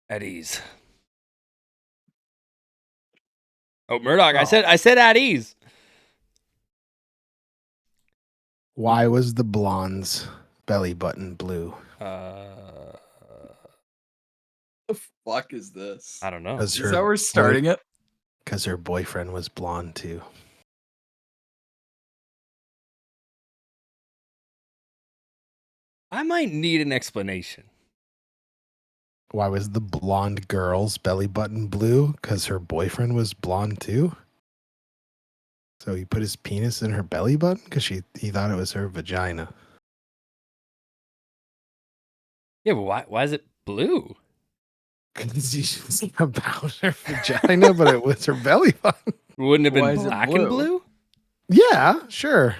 At ease. Oh, Murdoch, Oh. I said at ease. Why was the blonde's belly button blue? Uh, The fuck is this? I don't know. Because Is that we're starting it? Because her boyfriend was blonde too. I might need an explanation. Why was the blonde girl's belly button blue? Because her boyfriend was blonde too. So he put his penis in her belly button because he thought it was her vagina. Yeah, but why is it blue? Because he's about her vagina, but it was her belly button. Wouldn't have Why been is it black and blue? blue? Yeah, sure.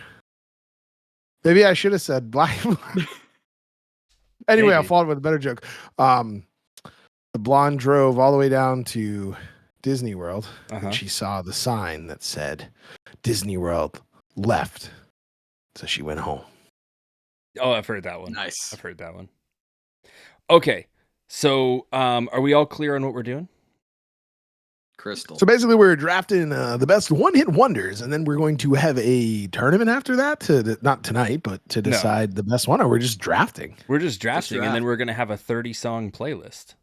Maybe I should have said black. Anyway, I'll Maybe. follow it with a better joke. The blonde drove all the way down to Disney World, Uh-huh. and she saw the sign that said Disney World left. So she went home. Oh, I've heard that one. Nice. I've heard that one. Okay. So, are we all clear on what we're doing? Crystal. So basically, we're drafting the best one-hit wonders, and then we're going to have a tournament after that to not tonight, but to No. decide the best one. Or we're just drafting. We're just drafting, and then draft. we're going to have a 30-song playlist.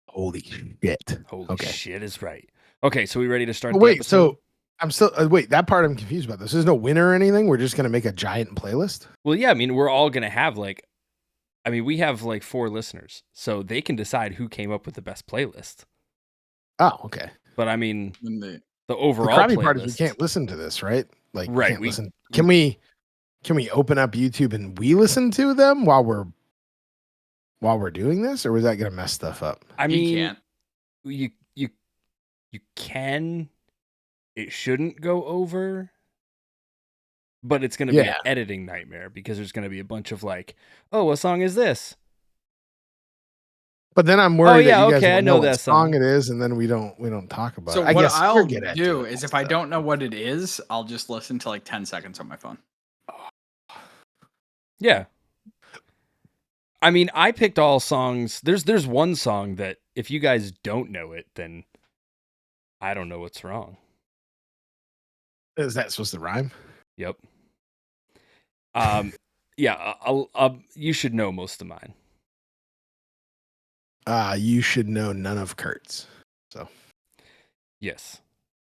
Holy shit! Holy Okay. shit is right. Okay, so we ready to start But the wait, episode? so I'm still wait. That part I'm confused about. This is no winner or anything. We're just gonna make a giant playlist. Well, yeah, I mean, we're all going to have we have 4 listeners, so they can decide who came up with the best playlist. Oh, okay. But I mean, When they- the The overall crappy playlist. part is we can't listen to this, right? Like, we Right, can't we- listen. Can we open up YouTube and we listen to them while we're doing this, or was that gonna mess stuff up? I you mean, can't. you can. It shouldn't go over, but it's going to be an Yeah. editing nightmare because there's going to be a bunch of oh, what song is this? But then I'm worried yeah, that you guys okay, I won't know what that song song. it is, and then we don't talk about So it. I what guess I'll we'll get into do it is and if I stuff. don't know what it is, I'll just listen to 10 seconds on my phone. Yeah. I mean, I picked all songs. There's one song that if you guys don't know it, then I don't know what's wrong. Is that supposed to rhyme? Yep. Yeah, you should know most of mine. You should know none of Kurt's. So Yes.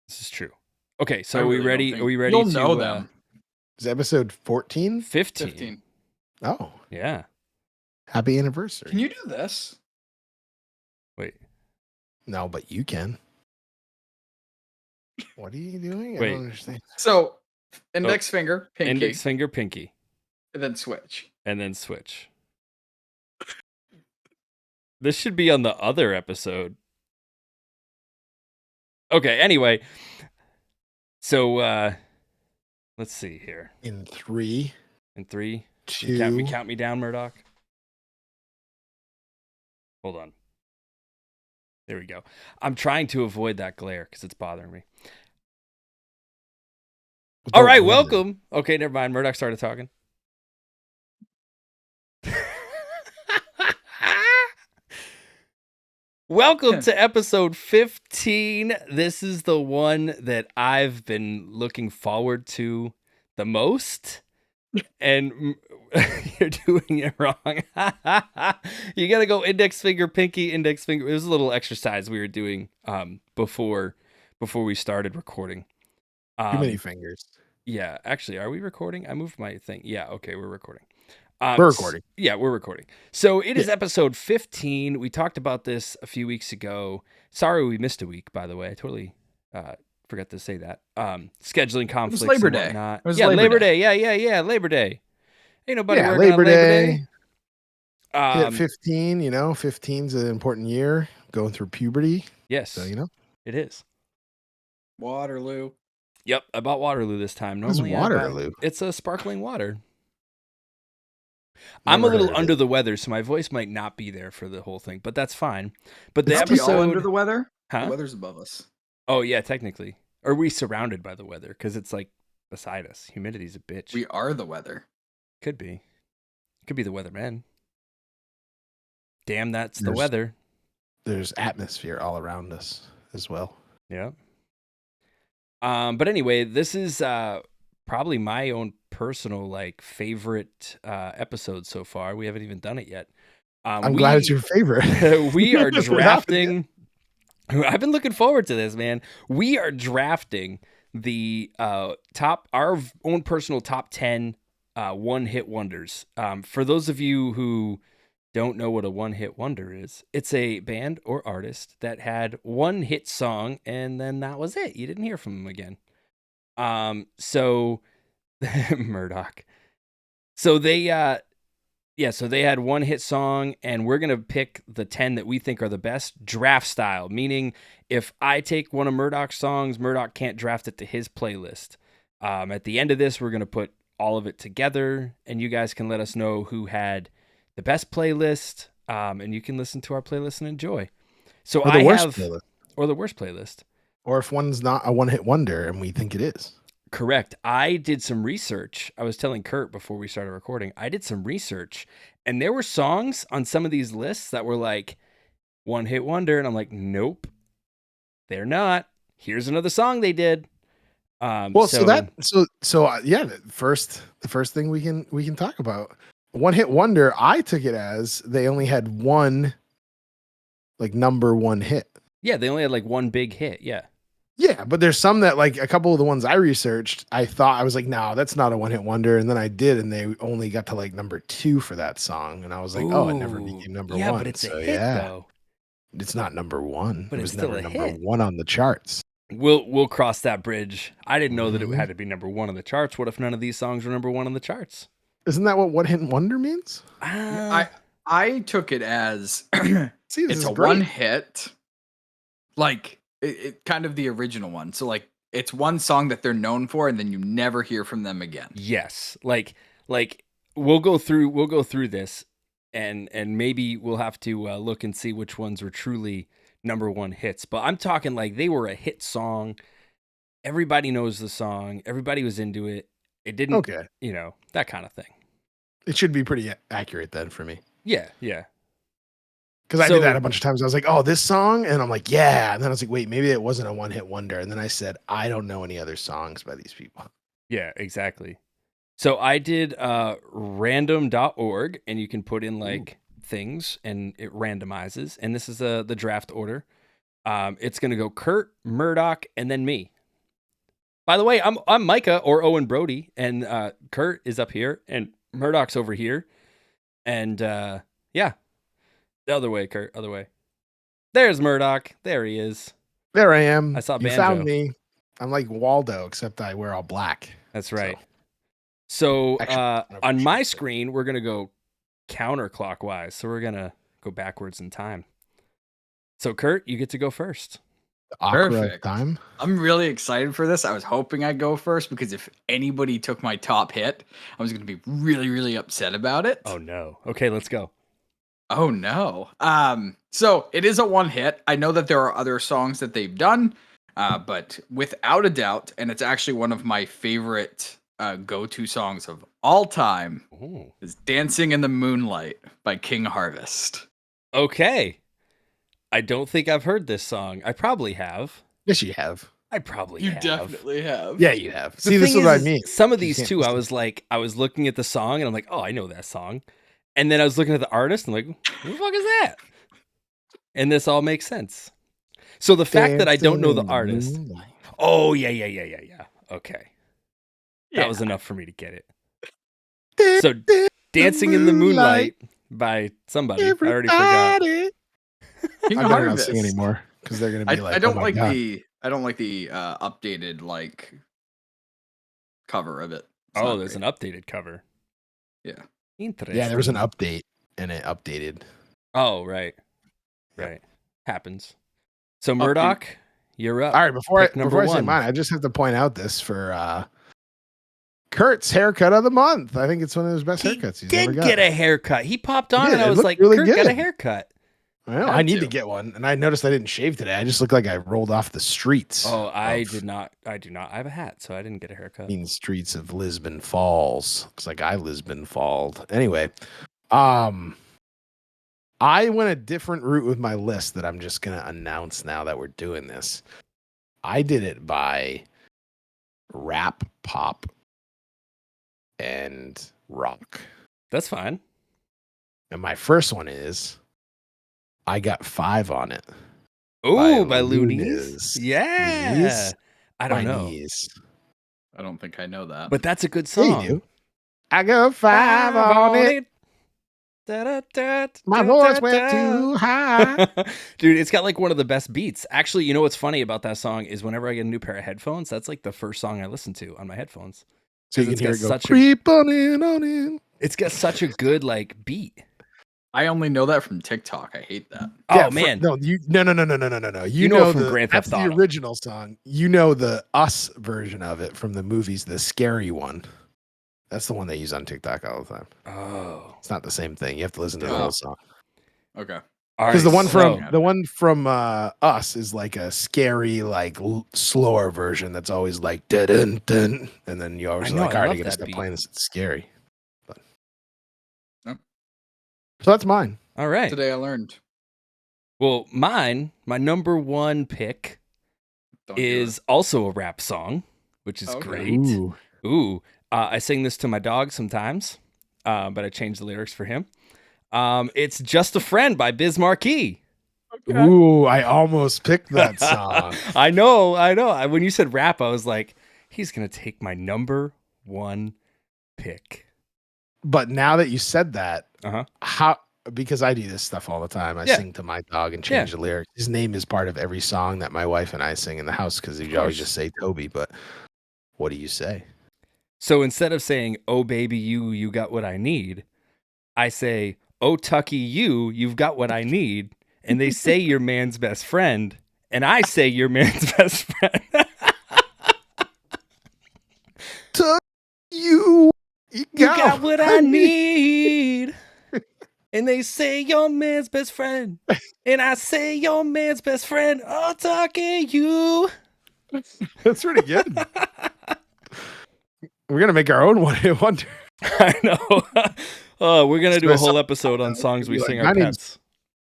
This is true. Okay, so I are we really don't ready? think- Are we ready You'll to know them. is episode 14? 15. 15. Oh, Yeah. happy anniversary. Can you do this? Wait. No, but you can. What are you doing? I Wait. don't understand. So index finger, pinky, Index finger, pinky, and then switch. and then switch. This should be on the other episode. Okay, anyway. So let's see here. In 3, In 3. 2, Count me down, Murdoch. Hold on. There we go. I'm trying to avoid that glare because it's bothering me. All right, welcome. Okay, never mind. Murdoch started talking. Welcome to episode 15. This is the one that I've been looking forward to the most. And you're doing it wrong. You got to go index finger, pinky, index finger. It was a little exercise we were doing before we started recording. Too many fingers. Yeah, actually, are we recording? I moved my thing. Yeah, okay, we're recording. We're recording. Yeah, we're recording. So it is episode 15. We talked about this a few weeks ago. Sorry we missed a week, by the way. I totally forgot to say that. Scheduling conflicts. Labor and Day. whatnot. It was yeah, Labor Labor Day. Day. Yeah, Labor Day. Ain't nobody Yeah, working Labor on Labor Day. Day. Hit 15, 15's an important year. Going through puberty. Yes, So, it is. Waterloo. Yep, I bought Waterloo this time. What is Normally, Waterloo? It's a sparkling water. Never I'm a little heard of under it. the weather, so my voice might not be there for the whole thing, but that's fine. But the Aren't we all episode, under the weather? huh? The weather's above us. Oh yeah, technically. Are we surrounded by the weather? Because it's beside us. Humidity's a bitch. We are the weather. Could be the weatherman. Damn, that's the There's- weather. There's atmosphere all around us as well. Yeah. But anyway, this is probably my own personal like favorite episode so far. We haven't even done it yet. I'm glad it's your favorite. We are If it happened drafting. I've been looking forward to this, man. We are drafting the our own personal top 10 one-hit wonders. For those of you who don't know what a one-hit wonder is, it's a band or artist that had one hit song and then that was it. You didn't hear from them again. So Murdoch. So they so they had one hit song, and we're going to pick the 10 that we think are the best draft style, meaning if I take one of Murdoch's songs, Murdoch can't draft it to his playlist. At the end of this, we're going to put all of it together, and you guys can let us know who had the best playlist, and you can listen to our playlist and enjoy. So Or the worst playlist. Or the worst playlist. Or if one's not a one-hit wonder and we think it is. Correct. I did some research. I was telling Kurt before we started recording, I did some research, and there were songs on some of these lists that were like one hit wonder, and I'm like, nope, they're not. Here's another song they did. Yeah. The first thing we can talk about, one hit wonder. I took it as they only had one, like number one hit. Yeah, they only had like one big hit. Yeah. Yeah, but there's some that, like a couple of the ones I researched, I thought I was like, no, that's not a one hit wonder, and then I did, and they only got to like number 2 for that song, and I was like, oh, it never became number 1. Yeah, but it's a hit though. It's not number 1. But it it's was still never a number hit. 1 on the charts. We'll cross that bridge. I didn't know that it Mhm. had to be number 1 on the charts. What if none of these songs were number 1 on the charts? Isn't that what one hit wonder means? I took it as See, this it's is a great. one hit, like it kind of the original one. So like it's one song that they're known for, and then you never hear from them again. Yes, like we'll go through this, and maybe we'll have to look and see which ones were truly number 1 hits. But I'm talking like they were a hit song. Everybody knows the song. Everybody was into it. It didn't, Okay, that kind of thing. it should be pretty accurate then for me. Yeah. Because I So- did that a bunch of times. I was like, oh, this song? And I'm like, yeah. And then I was like, wait, maybe it wasn't a one hit wonder. And then I said, I don't know any other songs by these people. Yeah, exactly. So I did random.org, and you can put in like things and it randomizes. And this is the draft order. It's going to go Kurt, Murdoch, and then me. By the way, I'm Micah or Owen Brody, and Kurt is up here and Murdoch's over here. And yeah, the other way, Kurt, other way. There's Murdoch. There he is. There I am. I saw You Banjo. found me. I'm like Waldo, except I wear all black. That's right. So Actually, on my screen, we're going to go counterclockwise. So we're going to go backwards in time. So Kurt, you get to go first. Opera Perfect. time. I'm really excited for this. I was hoping I'd go first because if anybody took my top hit, I was going to be really, really upset about it. Oh no. Okay, let's go. Oh no. So it is a one hit. I know that there are other songs that they've done, but without a doubt, and it's actually one of my favorite go-to songs of all time, Ooh. is "Dancing in the Moonlight" by King Harvest. Okay. I don't think I've heard this song. I probably have. Yes, you have. I probably You have. definitely have. Yeah, you have. The See, this is thing what I is, mean. some of You these can't too, just- I was looking at the song and I'm like, oh, I know that song. And then I was looking at the artist and I'm like, who the fuck is that? And this all makes sense. So the fact that I don't know the Dancing in artist. moonlight. Oh, yeah. Okay. That was enough for me to get it. So Dancing in the Moonlight by somebody. I already forgot. Everybody. King I better not Harvest. sing anymore because they're gonna be like, I don't oh my like God. I don't like the updated like cover of it. It's Oh, not there's great. an updated cover. Yeah. Interesting. Yeah, there was an update and it updated. Oh, right. Yep. Right. Happens. So Murdoch, you're up. All right, before Pick number I say one. mine, I just have to point out this for Kurt's haircut of the month. I think it's one of his best He haircuts he's ever did got. get a haircut. He popped on did. and I It was looked like, really Kurt got a good. haircut. Well, Had I need to to. get one, and I noticed I didn't shave today. I just look like I rolled off the streets. Oh, I of- did not. I do not. I have a hat, so I didn't get a haircut. mean streets of Lisbon Falls. Looks like I Lisbon falled. Anyway, I went a different route with my list that I'm just gonna announce now that we're doing this. I did it by rap, pop, and rock. That's fine. And my first one is I Got 5 on It. Oh, by Loonies. Loonies. Yeah. Loonies I don't by know. Knees. I don't think I know that. But that's a good Yeah, song. you do. I got 5 on it. My voice went too high. Dude, it's got like one of the best beats. Actually, you know what's funny about that song is whenever I get a new pair of headphones, that's like the first song I listen to on my headphones. So you It's can hear got it go, such a- creep on in. It's got such a good like beat. I only know that from TikTok. I hate that. Oh man. No. You know know it from Grand Theft that's the Auto. original song. You know the Us version of it from the movies, the scary one. That's the one they use on TikTok all the time. Oh. It's not the same thing. You have to listen to the Oh. whole song. Okay. All right, Because so- the one from Us is like a scary, like slower version that's always like dun dun dun, and then you always I know, like, I all right, love I gotta that stop beat. playing this. It's scary. But Yep. So that's mine. All right. Today I learned. Well, my number one pick Don't do is also a rap song, which is Okay. great. Ooh. I sing this to my dog sometimes, but I changed the lyrics for him. It's Just a Friend by Biz Markie. it. Ooh, I almost picked that song. I know. When you said rap, I was like, he's going to take my number one pick. But now that you said that, Uh-huh. because I do this stuff all the time. I Yeah. sing to my dog and change the lyrics. His name is part of every song that my wife and I sing in the house because you always just say Toby. But what do you say? So instead of saying, oh, baby, you got what I need, I say, oh, Tucky, you've got what I need. And they say you're man's best friend. And I say you're man's best friend. You got what I need. And they say you're man's best friend. And I say you're man's best friend. Oh, Tucky, you. That's pretty good. We're gonna make our own one-hit wonder. I know. Oh, we're going to do a whole Some- episode on songs we Be like, sing "My our name's- pets.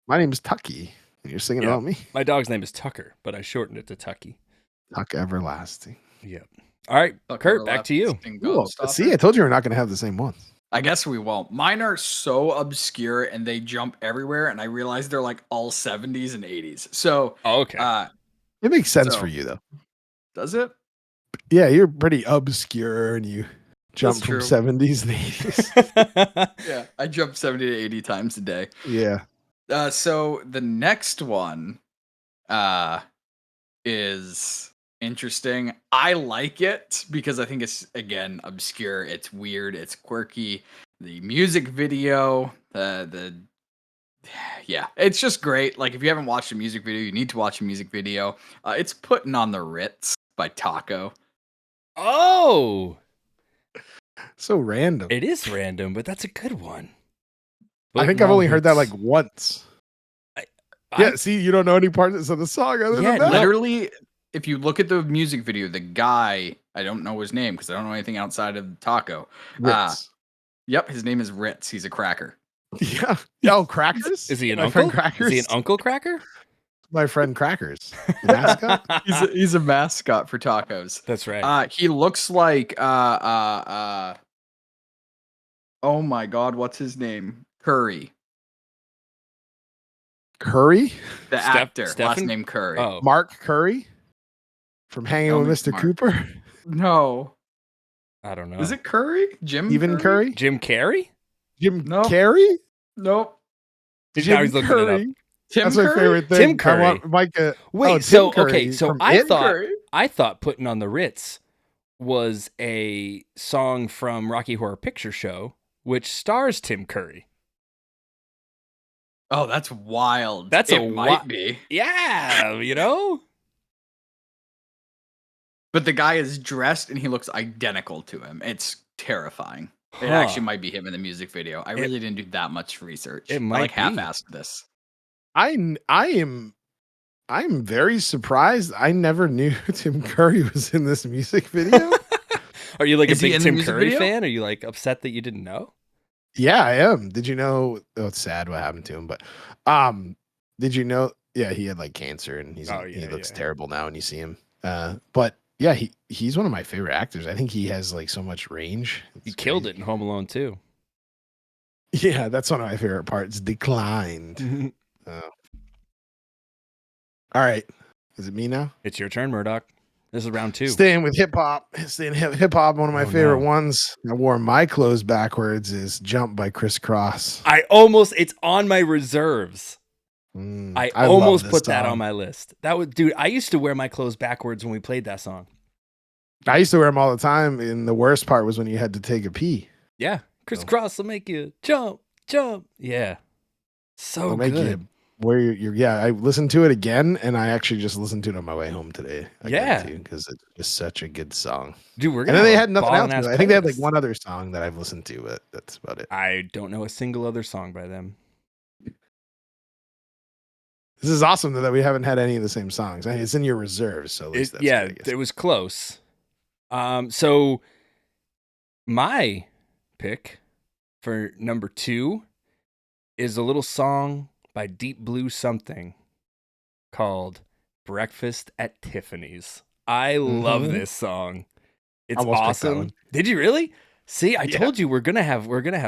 My name is Tucky, and you're singing Yeah. about me. My dog's name is Tucker, but I shortened it to Tucky. Tuck everlasting. Yep. All right, Tuck Kurt, back to you. everlasting Cool. gobstopper. See, I told you we're not gonna have the same ones. I guess we won't. Mine are so obscure and they jump everywhere, and I realize they're like all 70s and 80s. So, Oh, okay. It makes sense So- for you though. does it? Yeah, you're pretty obscure, and you jump That's from true. 70s and 80s. Yeah, I jump 70 to 80 times a day. Yeah. So the next one is interesting. I like it because I think it's, again, obscure. It's weird. It's quirky. The music video, yeah, it's just great. Like, if you haven't watched a music video, you need to watch a music video. It's Putting on the Ritz by Taco. Oh, So random. it is random, but that's a good one. I think I've only heard that like once. I- Yeah, see, you don't know any parts of the song other Yeah, than that. Literally, if you look at the music video, the guy, I don't know his name because I don't know anything outside of Taco. Ritz. Yep, his name is Ritz. He's a cracker. Yeah. Oh, Crackers? Is he an My uncle? friend Crackers? Is he an Uncle Cracker? My friend Crackers. The mascot? He's a mascot for tacos. That's right. He looks like oh my god, what's his name? Curry, Curry? the Steph- actor. Last Stephen? name Curry. Oh, Mark Curry? From Hanging Tell with me Mr. Mark. Cooper? No, I don't know. is it Curry? Jim Even Curry? Jim Carrey? Jim No. Carrey? Nope. Now he's looking it up. Curry. Tim That's Curry? my favorite thing. Tim I Curry. want Micah. Wait, Tim so Curry okay, so from I It? thought Curry? Putting on the Ritz was a song from Rocky Horror Picture Show, which stars Tim Curry. Oh, that's wild. That's it a might be. Yeah, you know? But the guy is dressed and he looks identical to him. It's terrifying. It Huh. actually might be him in the music video. I really didn't do that much research. it I might like be. half-assed this. I'm very surprised. I never knew Tim Curry was in this music video. Are you like Is a he big in the Tim music Curry video? fan? Are you like upset that you didn't know? Yeah, I am. Did you know? Oh, it's sad what happened to him, but did you know? Yeah, he had like cancer, and Oh, he yeah, looks yeah. terrible now when you see him. But yeah, he's one of my favorite actors. I think he has like so much range. He It's killed it in crazy. Home Alone too. Yeah, that's one of my favorite parts. Declined. Uh, all right, is it me now? It's your turn, Murdoch. This is round 2. Staying with hip hop. Staying hip hop. One of my Oh, favorite no. ones. I wore my clothes backwards. Is "Jump" by Criss Cross. It's on my reserves. I love almost this put that song. on my list. Dude, I used to wear my clothes backwards when we played that song. I used to wear them all the time, and the worst part was when you had to take a pee. Yeah. Criss Cross will make you jump. Yeah. So It'll make good. you where you're. Yeah, I listened to it again, and I actually just listened to it on my way home today. Yeah. Because it's just such a good song. Dude, we're And gonna then they have had a nothing else. ballin' ass I think they had like playlist. one other song that I've listened to, but that's about it. I don't know a single other song by them. This is awesome that we haven't had any of the same songs. I mean, it's in your reserves, so at least that's good, I guess. It was close. So my pick for number 2 is a little song by Deep Blue Something called Breakfast at Tiffany's. I love this song. It's Almost picked that awesome. one. Did you really? See, I Yeah. told you we're gonna have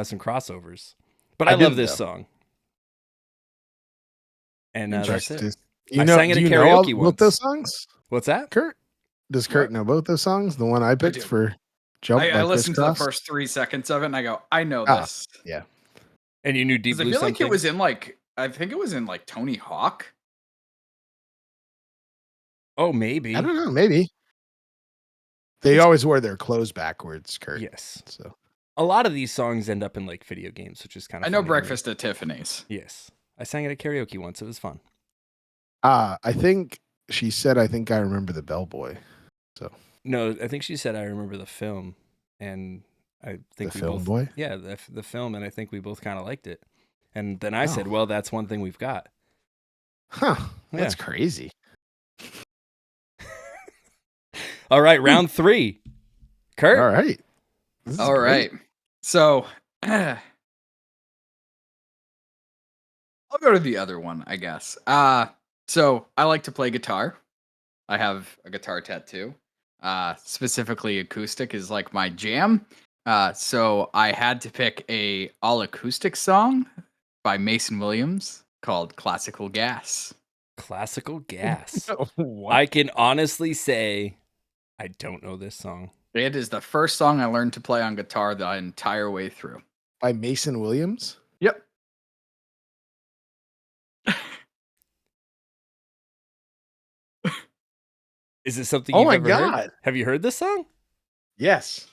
some crossovers. But I I love didn't, this though. song. And that's it. Just- I sang it at karaoke both once. those songs, What's that? Kurt? Does Kurt know both those songs? The one I picked do. for "Jump" I by Criss listened to the Cross? first 3 seconds of it, and I go, I know Ah. this. Yeah. And you knew Deep 'Cause I Blue feel Something? like it was in like, I think it was in like Tony Hawk. Oh, maybe. I don't know. Maybe. They always wore their clothes backwards, Kurt. Yes. So A lot of these songs end up in like video games, which is kind of I know Breakfast at Tiffany's. Yes. I sang it at karaoke once. It was fun. I think she said, I think I remember the bellboy. No, I think she said I remember the film, and I think The we film both boy? Yeah, the film, and I think we both kind of liked it. And then I said, Oh. "Well, that's one thing we've got." Huh. That's Yeah. crazy. All right, round 3. Kurt. All right. This is All great. right. So I'll go to the other one, I guess. So I like to play guitar. I have a guitar tattoo. Specifically acoustic is like my jam. So I had to pick a all acoustic song by Mason Williams called Classical Gas. Classical Gas. What? I can honestly say I don't know this song. It is the first song I learned to play on guitar the entire way through. By Mason Williams? Yep. Is it something Oh you've my ever heard? God. Have you heard this song? Yes.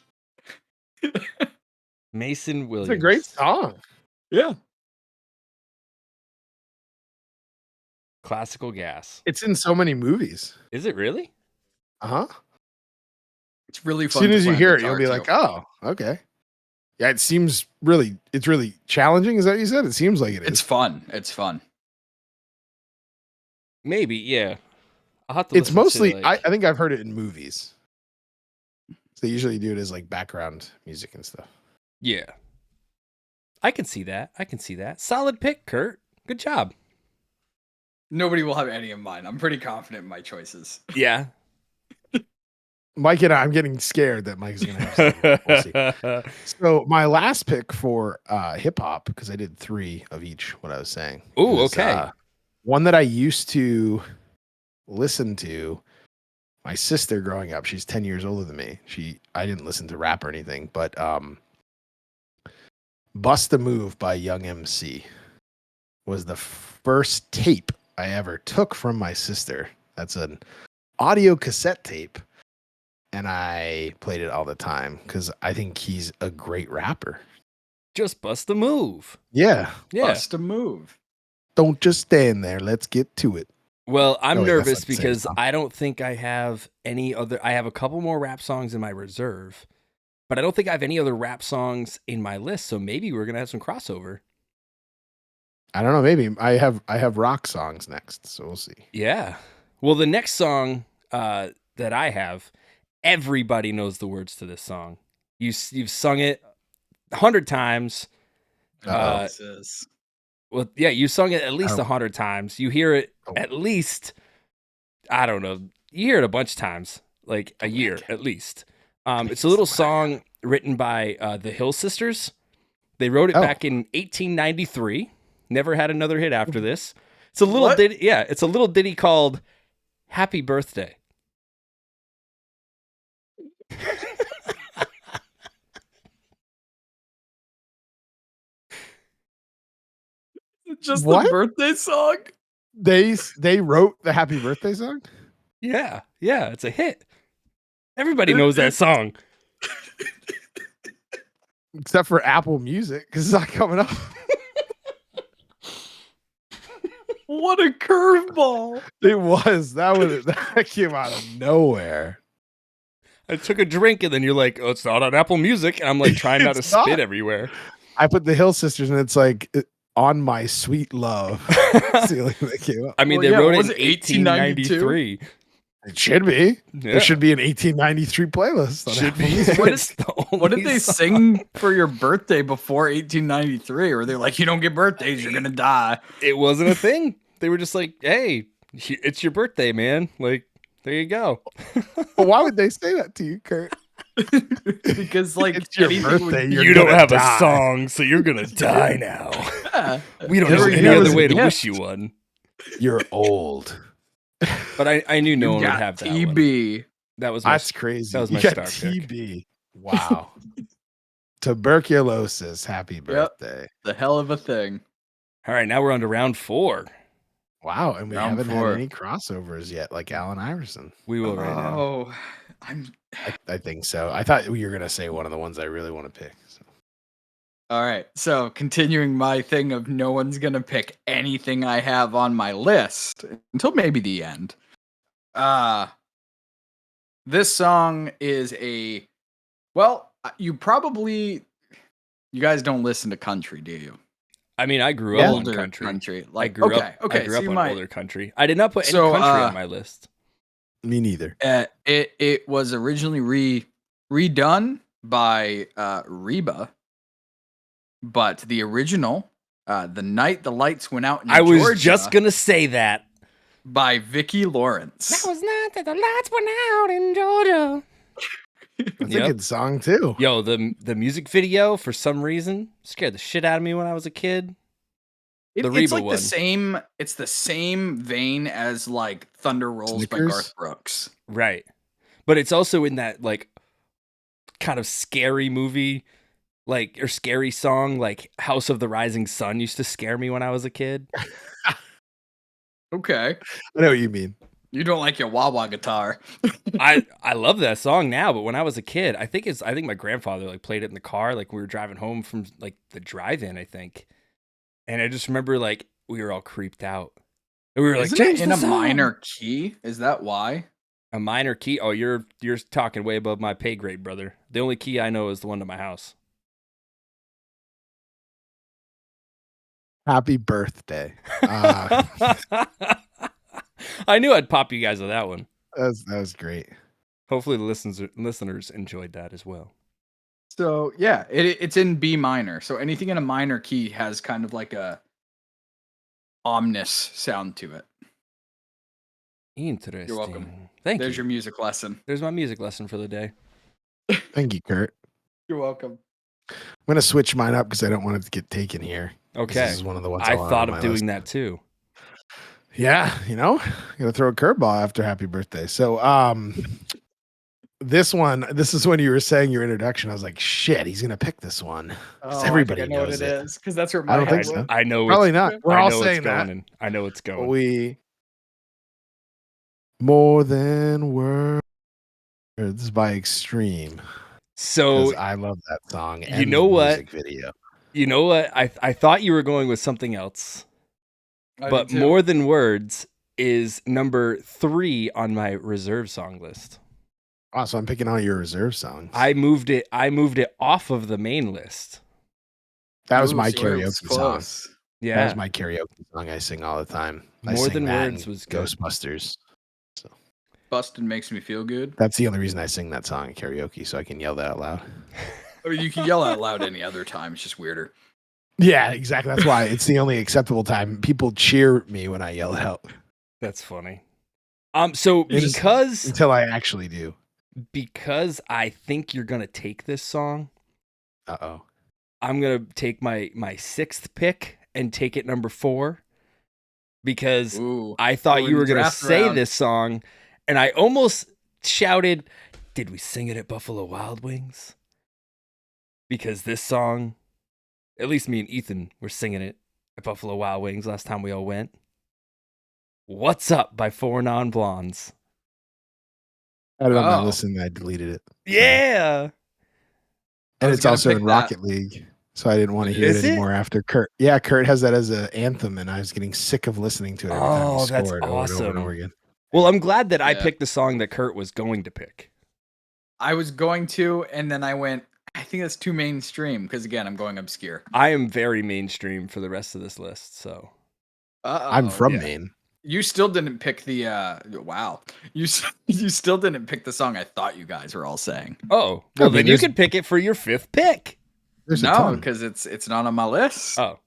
Mason Williams. It's a great song. Yeah. Classical Gas. It's in so many movies. Is it really? Uh-huh. It's really As fun. soon to as you play on hear it, guitar, you'll be too. like, oh, okay. Yeah, it's really challenging. Is that what you said? It seems like it is. It's fun. It's fun. Maybe, yeah. I'll have to It's listen to, mostly, like- I think I've heard it in movies. So they usually do it as like background music and stuff. Yeah. I can see that. Solid pick, Kurt. Good job. Nobody will have any of mine. I'm pretty confident in my choices. Yeah. Mike and I'm getting scared that Mike's going to have something. We'll see. So my last pick for hip hop, because I did 3 of each, what I was saying. Ooh, was, okay. One that I used to listen to. My sister growing up, she's 10 years older than me. I didn't listen to rap or anything, but Bust a Move by Young MC was the first tape I ever took from my sister. That's an audio cassette tape. And I played it all the time because I think he's a great rapper. Just bust a move. Yeah. Yeah. Bust a move. Don't just stand there. Let's get to it. Well, I'm Oh, wait, that's nervous not the same because song. I don't think I have any other. I have a couple more rap songs in my reserve, but I don't think I have any other rap songs in my list. So maybe we're gonna have some crossover. I don't know. Maybe I have rock songs next, so we'll see. Yeah. Well, the next song that I have, everybody knows the words to this song. You've sung it 100 times. Uh-oh. This is. Well, yeah, you sung it at least Oh. 100 times. You hear it Oh. at least, I don't know, you hear it a bunch of times, like a Oh, year man. at least. It's a little song written by the Hill Sisters. They wrote it back in 1893. Never had another hit after this. It's a little ditty. Yeah, it's a little ditty called "Happy Birthday." Just What? the birthday song? They wrote the happy birthday song? Yeah, it's a hit. Everybody knows that song. Except for Apple Music, because it's not coming up. What a curveball. It was. That came out of nowhere. I took a drink and then you're like, "Oh, it's not on Apple Music," and I'm like trying not to It's not. spit everywhere. I put the Hill Sisters and it's like On My Sweet Love. That's the only thing that came up. I mean, Well, they yeah, wrote what it was in it, 1893. It should be. Yeah. There should be an 1893 playlist. On Should Apple be. Music. It's the What did only they song. sing for your birthday before 1893? Or they're like, you don't get birthdays, you're gonna die. It wasn't a thing. They were just like, "Hey, it's your birthday, man. Like, there you go." But why would they say that to you, Kurt? Because like It's your anything birthday, would- you're You don't gonna have die. a song, so you're gonna die now. Yeah. We don't Never know any knew it other was a way to gift. wish you one. You're old. But I knew no one would got have that one. TB. That was my That's crazy. that was You my got star pick. TB. Wow. Tuberculosis. Happy birthday. The hell of a thing. All right, now we're on to round 4. Wow. And we Round haven't 4. had any crossovers yet, like Allen Iverson. We will right now. Oh, I'm I think so. I thought you were going to say one of the ones I really want to pick. So. all right. So continuing my thing of no one's gonna pick anything I have on my list until maybe the end. This song is you guys don't listen to country, do you? I mean, I grew up on Older country. Like I grew okay, up. okay. I grew so up you on might, older country. I did not put any So, country on my list. Me neither. It was originally redone by Reba, but the original, "The Night the Lights Went Out in I was Georgia" just gonna say that. by Vicki Lawrence. was not that the lights went out in Georgia. That's Yep. a good song, too. Yo, the music video for some reason scared the shit out of me when I was a kid. The It's Reba like one. it's the same vein as like Thunder Rolls by Snickers? Garth Brooks. Right. But it's also in that like kind of scary movie, like or scary song, like House of the Rising Sun used to scare me when I was a kid. Okay. I know what you mean. You don't like your wah wah guitar. I love that song now, but when I was a kid, I think my grandfather like played it in the car, like we were driving home from like the drive-in, I think. And I just remember like we were all creeped out. And we were like, Isn't change it in the a song." minor key? Is that why? A minor key? Oh, you're talking way above my pay grade, brother. The only key I know is the one to my house. Happy birthday. I knew I'd pop you guys with that one. That was great. Hopefully the listeners enjoyed that as well. So yeah, it's in B minor. So anything in a minor key has kind of like a ominous sound to it. Interesting. You're welcome. Thank There's you. your music lesson. There's my music lesson for the day. Thank you, Kurt. You're welcome. I'm going to switch mine up because I don't want it to get taken here. 'Cause Okay. This is one of the ones I wanted thought on of my doing list. that too. Yeah, gotta throw a curveball after happy birthday. So this is when you were saying your introduction. I was like, shit, he's gonna pick this one. Oh, everybody I think I know knows what it it. is because that's where my I don't head think so. went. I know Probably it's, not. We're I all know saying it's going that. in. I know it's going. We more than words by Extreme. So 'Cause I love that song. you And know the what? music video. you know what? I thought you were going with something else. I But did too. More Than Words is number 3 on my reserve song list. Oh, so I'm picking all your reserve songs. I moved it off of the main list. that was Ooh, my so it was karaoke song. close. That Yeah. was my karaoke song I sing all the time. I More sing Than that Words and was good. Ghostbusters. Bustin' makes me feel good. That's the only reason I sing that song in karaoke, so I can yell that out loud. I mean, you can yell out loud any other time. It's just weirder. Yeah, exactly. That's why it's the only acceptable time. People cheer me when I yell it out. That's funny. So They just- because until I actually do. I think you're gonna take this song, Uh-oh. I'm gonna take my sixth pick and take it number 4 because Ooh, I thought in you the were gonna draft say round. this song, and I almost shouted, "Did we sing it at Buffalo Wild Wings?" Because this song, at least me and Ethan were singing it at Buffalo Wild Wings last time we all went. What's Up by 4 Non Blondes. I had it on my Oh. list and I deleted it. Yeah. And was it's gonna also pick in that. Rocket League. So I didn't want to hear Is it it? anymore after Kurt. Yeah, Kurt has that as an anthem, and I was getting sick of listening to it every time Oh, he that's scored over and over and awesome. over again. Well, I'm glad that I Yeah. picked the song that Kurt was going to pick. I was going to, and then I went, I think that's too mainstream because again, I'm going obscure. I am very mainstream for the rest of this list, so I'm from yeah. Maine. You still didn't pick the wow. You still didn't pick the song I thought you guys were all saying. Oh, well, I mean, then you there's- can pick it for your 5th pick. There's a No, ton. because it's not on my list. Oh,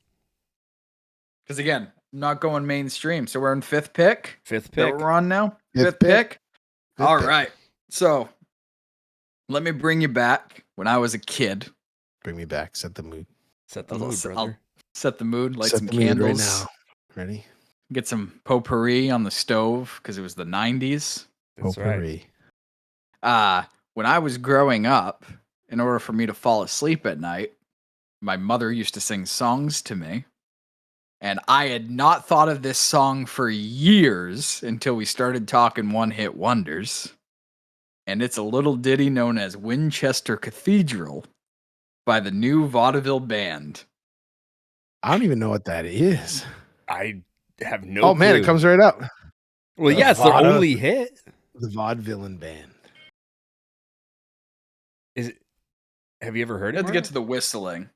Because again, I'm not going mainstream. So we're in 5th pick. 5th Is that pick. what we're on now? Fifth Fifth pick. pick. Fifth All pick. right. So let me bring you back when I was a kid. Bring me back. Set the mood. Set the I'll- mood, I'll brother. Set the mood, light Set some the mood candles, right now. Ready? get some potpourri on the stove because it was the 90s. That's right. Potpourri. When I was growing up, in order for me to fall asleep at night, my mother used to sing songs to me. And I had not thought of this song for years until we started talking one-hit wonders. And it's a little ditty known as Winchester Cathedral by the New Vaudeville Band. I don't even know what that is. I have no Oh, man, it clue. comes right up. Well, the yeah, it's their Vaude- only hit. The Vaudevillain Band. Is it? Have you ever heard You it? have to get Mark? to the whistling.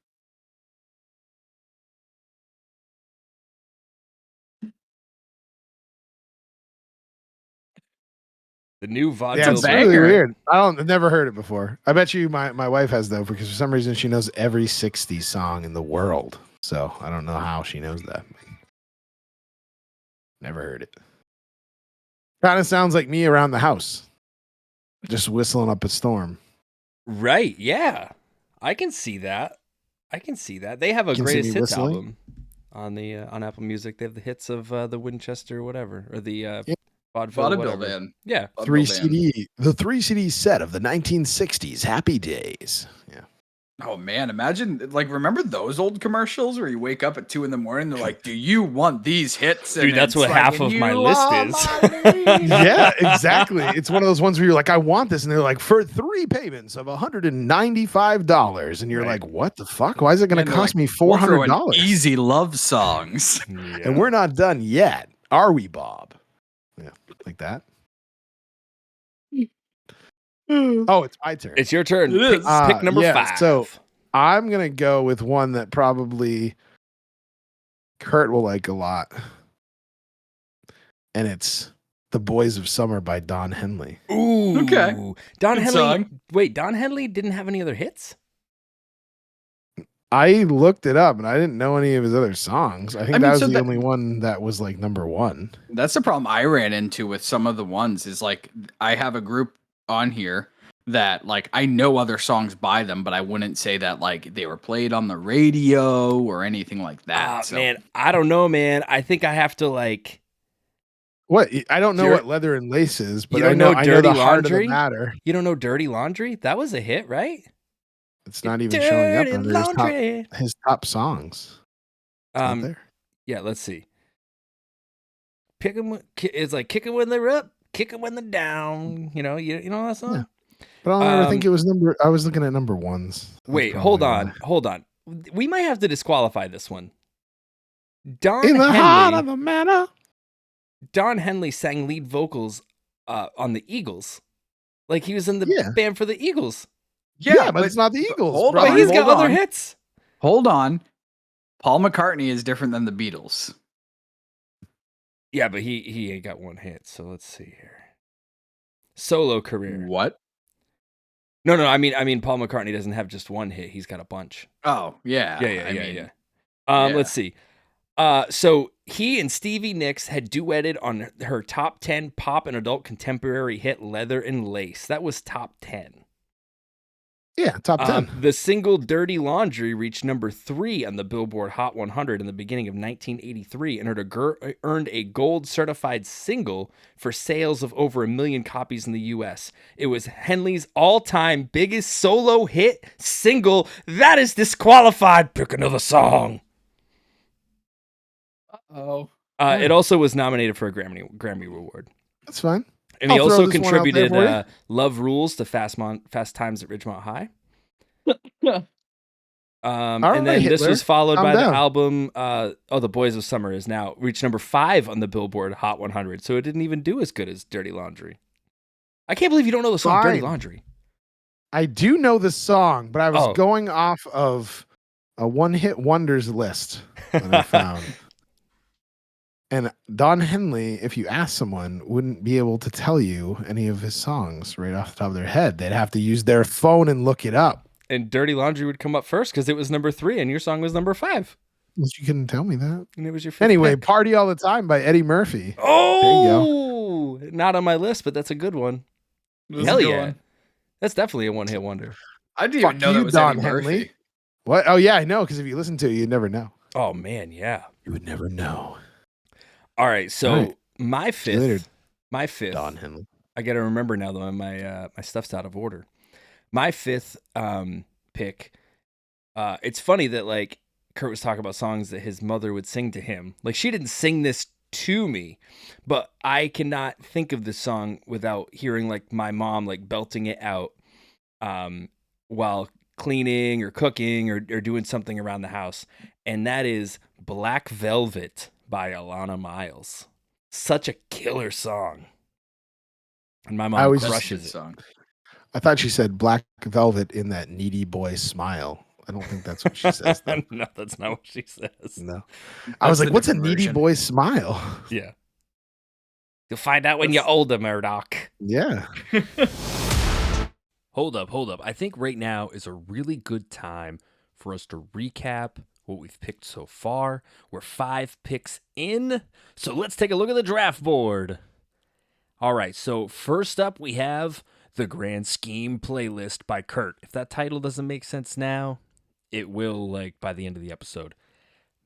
The New Yeah, Vaudeville it's banger. really weird. I've never heard it before. I bet you my wife has, though, because for some reason she knows every 60s song in the world. So I don't know how she knows that. Never heard it. Kind of sounds like me around the house. Just whistling up a storm. Right, yeah. I can see that. They have a You can see greatest me hits whistling? album on Apple Music. They have the hits of the Winchester whatever or the Vaudeville Vaudeville whatever. Band. Yeah. Vaudeville Band. The 3 CD set of the 1960s Happy Days. Yeah. Oh man, imagine remember those old commercials where you wake up at 2 a.m. They're like, "Do you want these hits?" Dude, that's it's what like, half of "And my you list are is." my lady." Yeah, exactly. It's one of those ones where you're like, I want this, and they're like, for 3 payments of $195, and you're Right. like, what the fuck? Why is it going And to they're cost like, me "We'll throw in $400? Easy love songs. Yeah. And we're not done yet, are we, Bob? Yeah, like that. Oh, it's my turn. It's your turn. It Pick, is. pick number Yeah, 5. so I'm gonna go with one that probably Kurt will like a lot, and it's "The Boys of Summer" by Don Henley. Ooh. Okay. Don Good Henley. song. Wait, Don Henley didn't have any other hits? I looked it up, and I didn't know any of his other songs. I think that was so the that- only one that was like number 1. That's the problem I ran into with some of the ones is like I have a group on here that like I know other songs by them, but I wouldn't say that like they were played on the radio or anything like that. So Man, I don't know, man. I think I have to like. What? I don't know You're- what Leather and Lace is, but You I don't know know I know Dirty the heart of Laundry? the matter. You don't know "Dirty Laundry"? That was a hit, right? It's not even showing up Dirty under Laundry. his top songs. It's not there. Yeah, let's see. Pick 'em. It's like kick 'em when they're up, kick 'em when they're down. You know that song. Yeah. But I don't ever think Um, it was number. I was looking at number 1s. That's Wait, probably hold on. We might have to disqualify this one. why. In the heart of the matter. Don Henley sang lead vocals on the Eagles. Like he was in the Yeah. band for the Eagles. Yeah, but it's not the Eagles. hold brother. But he's got hold other on. hits. hold on. Paul McCartney is different than the Beatles. Yeah, but he ain't got one hit. So let's see here. Solo career. What? No, I mean Paul McCartney doesn't have just one hit. He's got a bunch. Oh, yeah. Yeah. I mean, Let's see. So he and Stevie Nicks had duetted on her top 10 pop and adult contemporary hit Leather and Lace. That was top 10. Yeah, top 10. The single Dirty Laundry reached number 3 on the Billboard Hot 100 in the beginning of 1983 and earned a gold certified single for sales of over 1 million copies in the U.S. It was Henley's all-time biggest solo hit single. That is disqualified. Pick another song. Oh. It also was nominated for a Grammy Award. That's fine. And he I'll throw also this one out there contributed for you. Love Rules to Fast Times at Ridgemont High. And right, then this Hitler. was followed Calm by down. the album The Boys of Summer is now reached number 5 on the Billboard Hot 100. So it didn't even do as good as Dirty Laundry. I can't believe you don't know the song Dirty Fine. Laundry. I do know the song, but I was Oh. going off of a one-hit wonders list that I found. And Don Henley, if you ask someone, wouldn't be able to tell you any of his songs right off the top of their head. They'd have to use their phone and look it up. And Dirty Laundry would come up first because it was number 3 and your song was number 5. Well, you couldn't tell me that. And it was your 5th Anyway, pick. Party All the Time by Eddie Murphy. Oh, not on my list, but that's a good one. That's Hell a good yeah. one. That's definitely a one-hit wonder. I didn't Fuck even know you, that was Don Eddie Murphy. Henley. What? Oh, yeah, I know, because if you listen to it, you'd never know. Oh, man, yeah. You would never know. All right, so All right. my you later, fifth, Don Henley. I got to remember now though, my stuff's out of order. My 5th pick, it's funny that like Kurt was talking about songs that his mother would sing to him. Like she didn't sing this to me, but I cannot think of this song without hearing like my mom like belting it out while cleaning or cooking or doing something around the house. And that is Black Velvet by Alana Miles. Such a killer song. And my mom always- crushes That's a it. good song. I thought she said Black Velvet in that needy boy smile. I don't think that's what she says. Though. No, that's not what she says. No. I was That's like, the what's a different needy version. boy smile? Yeah. You'll find out when you're older, Murdoch. Yeah. Hold up. I think right now is a really good time for us to recap what we've picked so far. We're 5 picks in, so let's take a look at the draft board. All right, so first up we have the Grand Scheme playlist by Kurt. If that title doesn't make sense now, it will like by the end of the episode.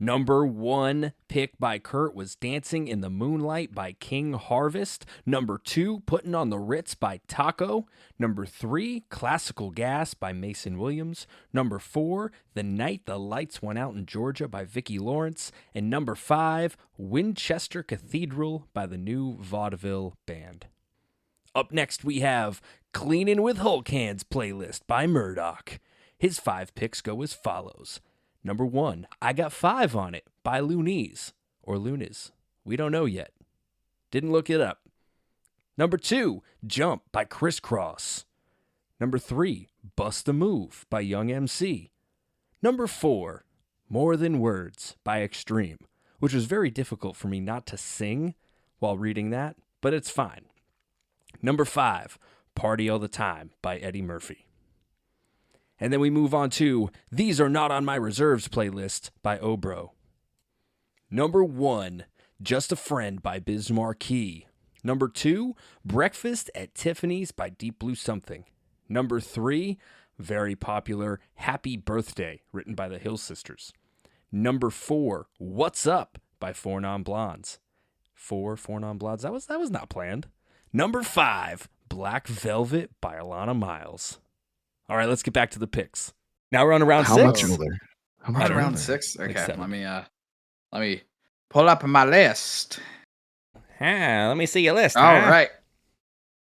Number 1 pick by Kurt was Dancing in the Moonlight by King Harvest. Number 2, Putting on the Ritz by Taco. Number 3, Classical Gas by Mason Williams. Number 4, The Night the Lights Went Out in Georgia by Vicki Lawrence. And number 5, Winchester Cathedral by the New Vaudeville Band. Up next we have Cleanin' with Hulk Hands playlist by Murdoch. His 5 picks go as follows. Number 1, I Got 5 on It by Loonies or Lunas. We don't know yet. Didn't look it up. Number 2, Jump by Criss Cross. Number 3, Bust a Move by Young MC. Number 4, More Than Words by Extreme, which was very difficult for me not to sing while reading that, but it's fine. Number 5, Party All the Time by Eddie Murphy. And then we move on to These Are Not on My Reserves playlist by Obro. Number 1, Just a Friend by Biz Markie. Number 2, Breakfast at Tiffany's by Deep Blue Something. Number 3, very popular Happy Birthday, written by the Hill Sisters. Number 4, What's Up by Four Non Blondes. 4 Non Blondes. That was not planned. Number 5, Black Velvet by Alana Miles. All right, let's get back to the picks. Now we're on round How 6. much older? How much At round older? 6. Like Okay, 7. let me pull up my list. Let me see your list. All right.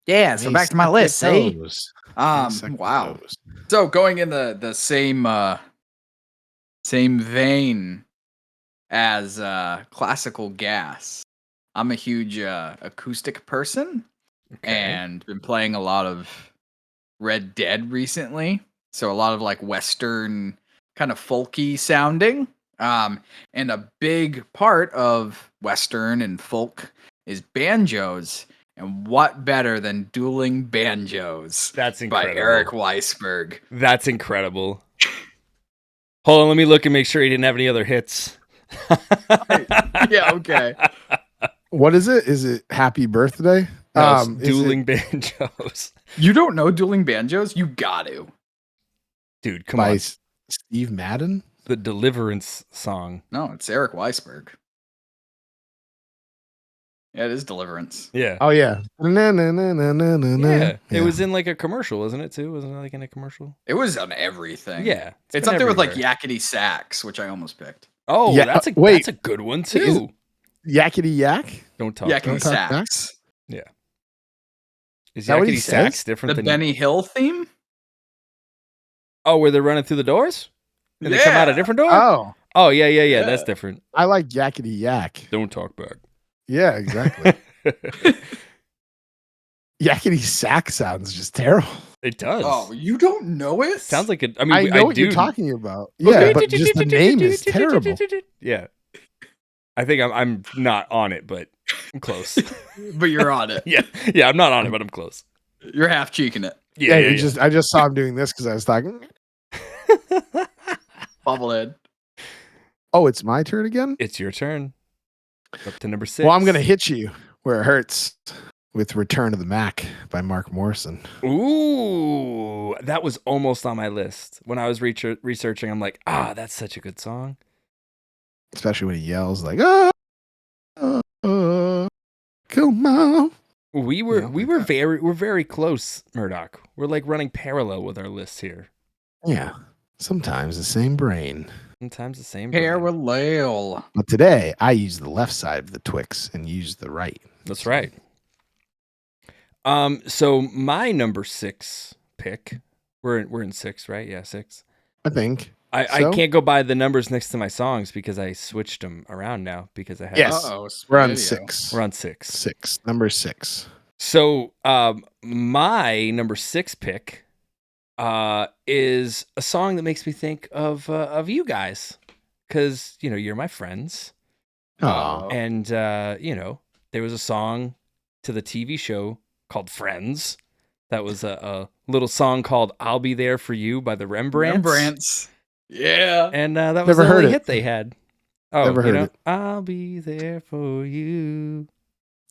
Yeah, so Hey, back to my suck your list. See, toes. Hey, suck your wow. toes. So going in the same vein as Classical Gas, I'm a huge acoustic person and been playing a lot of Red Dead recently. So a lot of like Western kind of folky sounding. And a big part of Western and folk is banjos. And what better than Dueling Banjos That's by incredible. Eric Weisberg. That's incredible. Hold on, let me look and make sure he didn't have any other hits. Yeah, okay. What is it? Is it Happy Birthday? No, it's Is it- Dueling Banjos. You don't know Dueling Banjos? You got to. Dude, come by on. Steve Madden? The Deliverance song. No, it's Eric Weisberg. Yeah, it is Deliverance. Yeah. Oh yeah. Na, na, na, na, na, na, na. Yeah. It was in like a commercial, wasn't it too? Wasn't it like in a commercial? It was on everything. Yeah. It's been up there with like everywhere. Yakety Sax, which I almost picked. Oh, Yeah, that's wait. a good one too. Yakety Yak? Don't talk. Yakety Don't talk back? Sax. Is that what he Yakety Sax says? different The than Benny Hill theme? Oh, where they're running through the doors? And they come out a Yeah. different door? Oh, Oh, yeah. That's Yeah. different. I like Yakety Yak. Don't talk back. Yeah, exactly. Yakety Sack sounds just terrible. It does. Oh, you don't know it? Sounds like it. I mean, I know what do. you're talking about. Yeah, but just the name is terrible. Yeah. I think I'm not on it, but I'm close. But you're on it. yeah, I'm not on it, but I'm close. You're half cheeking it. Yeah, you just I just saw him doing this because I was talking. Bobblehead. Oh, it's my turn again? It's your turn. Up to number 6. Well, I'm gonna hit you where it hurts with Return of the Mac by Mark Morrison. Ooh, that was almost on my list. When I was researching, I'm like, that's such a good song. Especially when he yells like come on. We're very close, Murdoch. We're like running parallel with our lists here. Yeah. Sometimes the same brain. Sometimes the same. brain. Parallel. But today I use the left side of the Twix and use the right. That's right. So my number 6 pick. We're in 6, right? Yeah, 6. I think. I So? can't go by the numbers next to my songs because I switched them around now because I had. Yes. Uh-oh, We're on video. 6. We're on 6. 6. Number 6. So my number 6 pick is a song that makes me think of you guys because you're my friends. Oh. And there was a song to the TV show called Friends. That was a little song called "I'll Be There for You" by the Rembrandts. Yeah. And that was Never the heard only it. hit they had. Oh, Never heard it. I'll be there for you.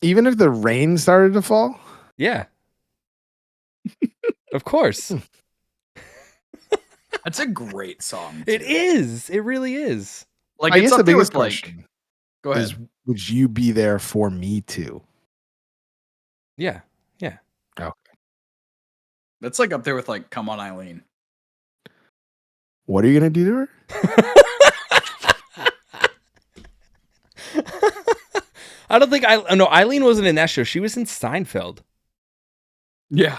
Even if the rain started to fall? Yeah. Of course. That's a great song. It too. is. It really is. Like I it's guess up the there biggest with like. question Go ahead. is, would you be there for me too? Yeah. That's like up there with like "Come On, Eileen." What are you gonna do to her? I don't think no, Eileen wasn't in that show. She was in Seinfeld. Yeah.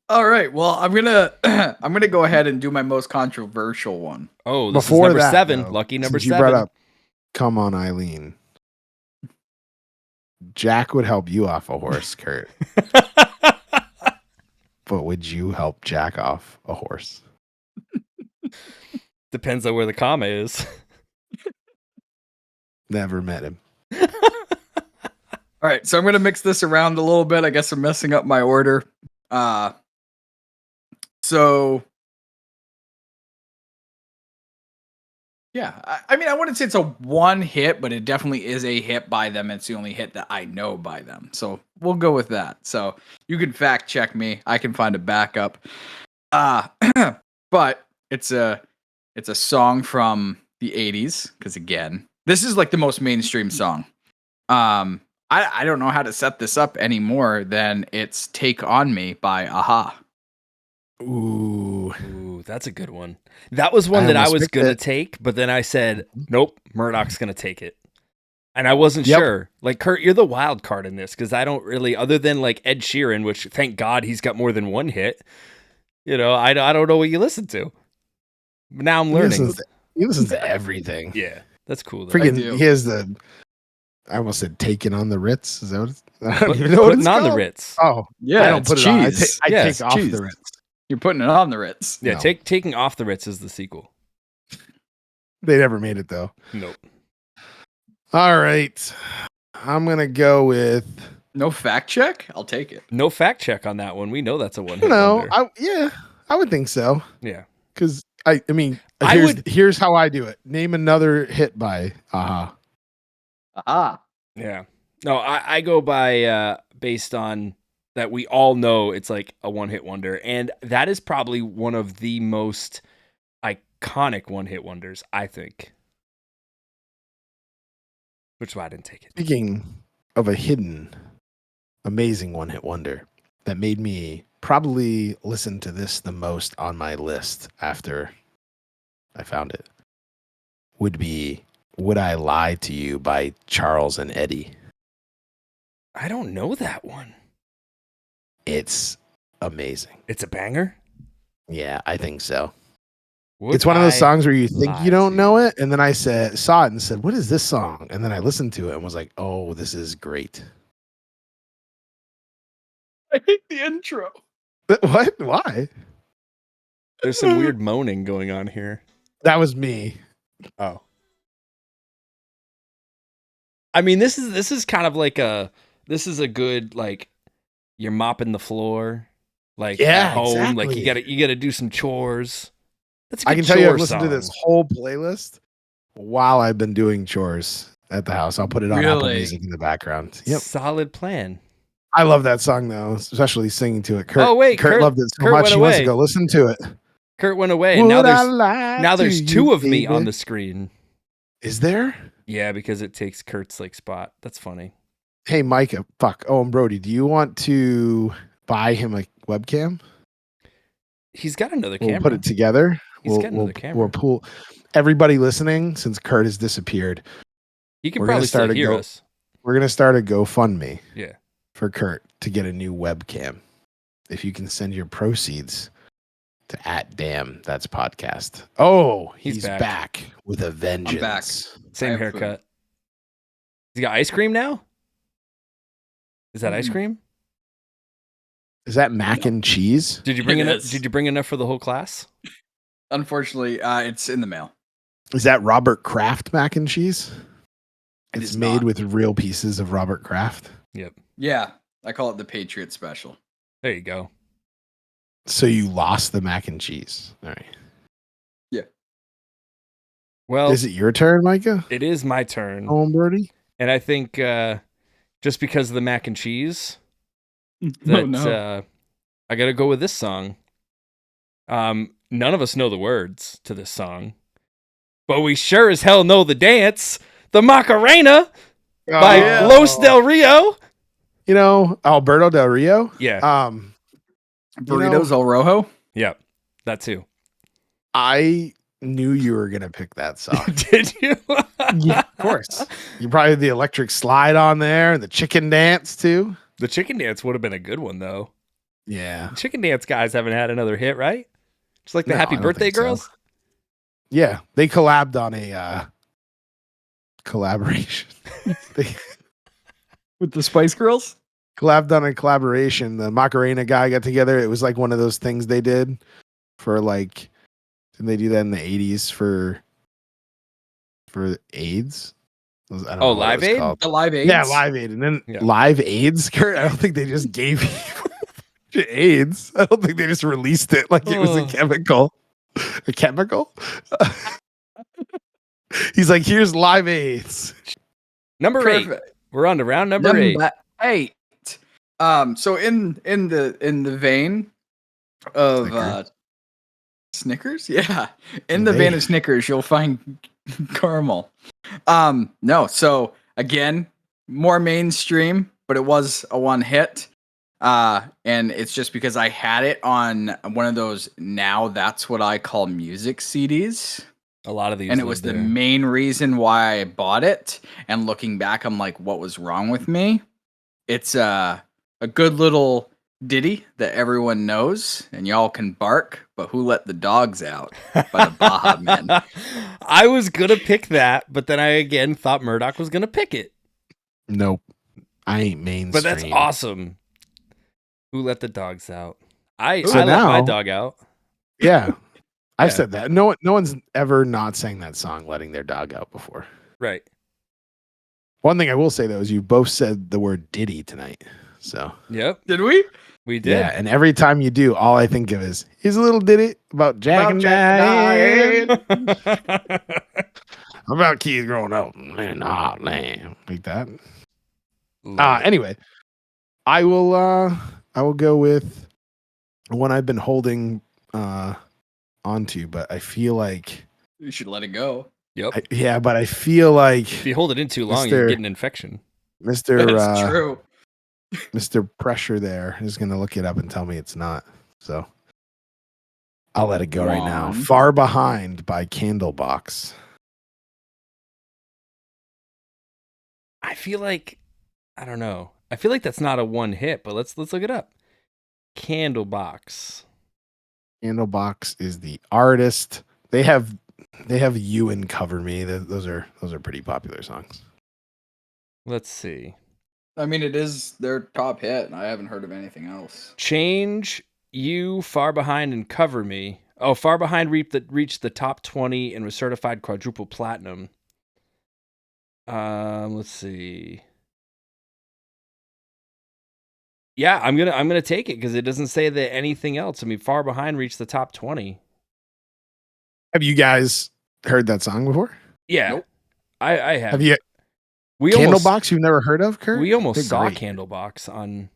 All right. Well, I'm gonna go ahead and do my most controversial one. Oh, this Before is number that, 7. though, Lucky number since 7. You brought up "Come On, Eileen." Jack would help you off a horse, Kurt. But would you help Jack off a horse? Depends on where the comma is. Never met him. All right, so I'm gonna mix this around a little bit. I guess I'm messing up my order. So yeah, I mean, I wouldn't say it's a one hit, but it definitely is a hit by them. It's the only hit that I know by them, so we'll go with that. So you can fact check me. I can find a backup. But it's a song from the '80s because again, this is like the most mainstream song. I don't know how to set this up any more than it's "Take on Me" by Aha. Ooh, that's a good one. That was one that I almost was picked going to it. take, but then I said, nope, Murdoch's going to take it. And I wasn't Yep. sure. Like, Kurt, you're the wild card in this because I don't really, other than like Ed Sheeran, which thank God he's got more than one hit, I don't know what you listen to. But now I'm He learning. listens to everything. Yeah, that's cool. Though. Freaking, do. he has the. I almost said "Taking on the Ritz." Is that what? I don't even know what Putting it's on called. the Ritz. Oh, Yeah, I don't it's put it on. I cheese. take, I Yeah, take it's off cheese. the Ritz. You're putting it on the Ritz. Yeah, No. taking off the Ritz is the sequel. They never made it though. Nope. All right, I'm gonna go with. No fact check? I'll take it. No fact check on that one. We know that's a one hit You know, wonder. I would think so. Yeah. Because I mean, I would- here's how I do it. Name another hit by Aha. Ah, Yeah. No, I go by based on that we all know it's like a one-hit wonder, and that is probably one of the most iconic one-hit wonders, I think. Which is why I didn't take it. Speaking of a hidden, amazing one-hit wonder that made me probably listen to this the most on my list after I found it would be Would I Lie to You by Charles and Eddie. I don't know that one. It's amazing. It's a banger? Yeah, I think so. Would It's one of those I songs where you think lie you don't to know you? it, and then I saw it and said, "What is this song?" And then I listened to it and was like, "Oh, this is great." I hate the intro. What? Why? There's some weird moaning going on here. That was me. Oh. I mean, this is kind of like this is a good, like, you're mopping the floor, like, Yeah, at home, like exactly. you gotta do some chores. That's a I good can tell you, I've chore listened to this song. whole playlist while I've been doing chores at the house. I'll put it on Apple Really? Music in the background. Yep. Solid plan. I love that song though, especially singing to it. Kurt, Oh, wait, Kurt Kurt- loved it so Kurt much. went He wants to away. go listen to it. Kurt went away, and now Would I there's lie to two you, of me on baby? the screen. Is there? Yeah, because it takes Kurt's like spot. That's funny. Hey, Micah. Fuck. Oh, and Brody, do you want to buy him a webcam? He's got another We'll camera. put it together. He's got another camera. We'll pull everybody listening since Kurt has disappeared. He can we're gonna probably still start a hear go- us. We're gonna start a GoFundMe Yeah. for Kurt to get a new webcam. If you can send your proceeds to @damn that's podcast. Oh, He's he's back. back with a vengeance. Same I have haircut. He's got ice cream now? Is that ice Mm. cream? Is that mac and cheese? Did you bring It enough? is. Did you bring enough for the whole class? Unfortunately, it's in the mail. Is that Robert Kraft mac and cheese? It It's is made not. with real pieces of Robert Kraft. Yep. Yeah, I call it the Patriot Special. There you go. So you lost the mac and cheese. All right. Well, Is it your turn, Micah? it is my turn, Oh, Brody? and I think just because of the mac and cheese, Oh that I gotta go with this song. None of us know the words to this song, but we sure as hell know the dance. The Macarena by yeah. Los Del Rio. You know, Alberto Del Rio. Yeah, Burritos El Rojo. yeah, that too. I knew you were gonna pick that song. Did you? Yeah, of course. You probably had the electric slide on there, the chicken dance too. The chicken dance would have been a good one though. Yeah. Chicken dance guys haven't had another hit, right? Just like the No, Happy I don't Birthday think so. Girls. Yeah. They collabed on a collaboration. They With the Spice Girls? collabed on a collaboration. The Macarena guy got together. It was like one of those things they did for like, didn't they do that in the 80s for AIDS? I don't know what it Live was Aid? called. The Live Aids? Yeah, Live Aid. And then Yeah. Live AIDS, Kurt. I don't think they just gave you AIDS. I don't think they just released it like it was a Oh. chemical. A chemical? He's like, here's Live AIDS. Number eight. Perfect. We're on to round number eight. Number 8. So in the vein of Snickers. Snickers, yeah, in the vein of Snickers, you'll find caramel. No, so again, more mainstream, but it was a one hit. And it's just because I had it on one of those Now That's What I Call Music CDs. A lot of these, And it was live the there. main reason why I bought it. And looking back, I'm like, what was wrong with me? It's a good little ditty that everyone knows, and y'all can bark, but who let the dogs out? By the Baja Men. I was gonna pick that, but then I again thought Murdoch was gonna pick it. Nope. I ain't mainstream. But that's awesome. Who let the dogs out? I So let my now- dog out. Yeah. I've Yeah. said that. No one's ever not sang that song, letting their dog out before. Right. One thing One thing I will say though is you both said the word ditty tonight. So Yep, Did we? we did. yeah, and every time you do, all I think of is here's a little ditty about Jack About and Jack and Diane. About Keith growing up in the hot land. Like that. Love it. Anyway, I will go with one I've been holding onto, but I feel like You should let it go. Yep. but I feel like If you hold it in too long, you Mr. get an infection. Mr. That's true. Mr. Pressure there is gonna look it up and tell me it's not. So I'll let it go right now. One. Far Behind by Candlebox. I feel like I don't know. I feel like that's not a one hit, but let's look it up. Candlebox. Candlebox is the artist. They have You and Cover Me. Those are pretty popular songs. Let's see. I mean, it is their top hit, and I haven't heard of anything else. Change You, Far Behind, and Cover Me. Oh, Far Behind reached the top 20 and was certified quadruple platinum. Let's see. Yeah, I'm gonna take it because it doesn't say that anything else. I mean, Far Behind reached the top 20. Have you guys heard that song before? Yeah, Nope. I have. Have you We almost Candlebox you've never heard of, Kurt? we almost They're saw great. Candlebox on,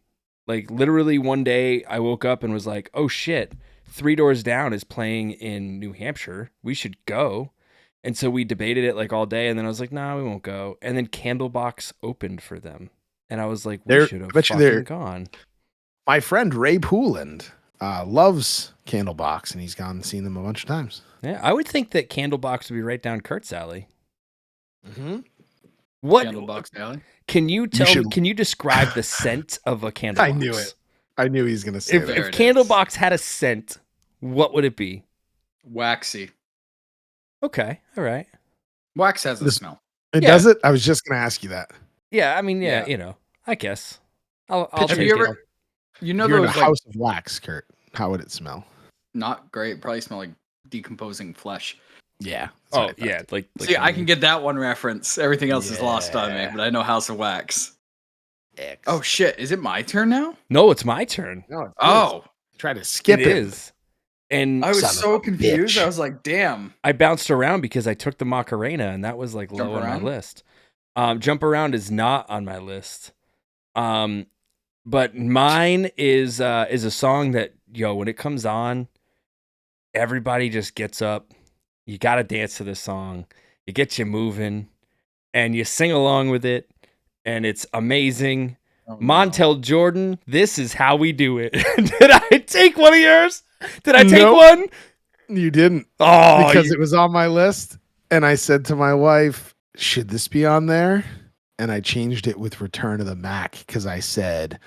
like, literally one day. I woke up and was like, "Oh shit, Three Doors Down is playing in New Hampshire. We should go." And so we debated it like all day, and then I was like, "Nah, we won't go." And then Candlebox opened for them, and I was like, "We They're- should have I bet you they're- fucking gone." My friend Ray Pooland loves Candlebox, and he's gone and seen them a bunch of times. Yeah, I would think that Candlebox would be right down Kurt's alley. Mm-hmm. What Candlebox Alley. can you tell? should- Can you describe the scent of a Candlebox? I knew it. I knew he was gonna say If, that. There if it is. Candlebox had a scent, what would it be? Waxy. Okay, all right. Wax has a This- smell. It Yeah. does it? I was just gonna ask you that. Yeah, I mean, yeah, Yeah. you know, I guess. I'll Have take you it. ever? You know If you're in a those like house of wax, Kurt. How would it smell? not great. Probably smell like decomposing flesh. Yeah. Oh yeah, like See, I can get that one reference. Everything else is lost on me, Yeah. but I know House of Wax. Oh shit! Is it my turn now? No, it's my turn. no, Oh, try to skip It it. is. And I was Son of so a confused. bitch. I was like, "Damn." I bounced around because I took the Macarena, and that was like Jump low on my Around? list. Jump Around is not on my list. But mine is a song that, when it comes on, everybody just gets up. You got to dance to this song. It gets you moving, and you sing along with it, and it's amazing. Oh, Montel Jordan, This Is How We Do It. Did I take one of yours? Did I take Nope. one? You didn't. Oh, Because it was on my list. And I said to my wife, should this be on there? And I changed it with Return of the Mac because I said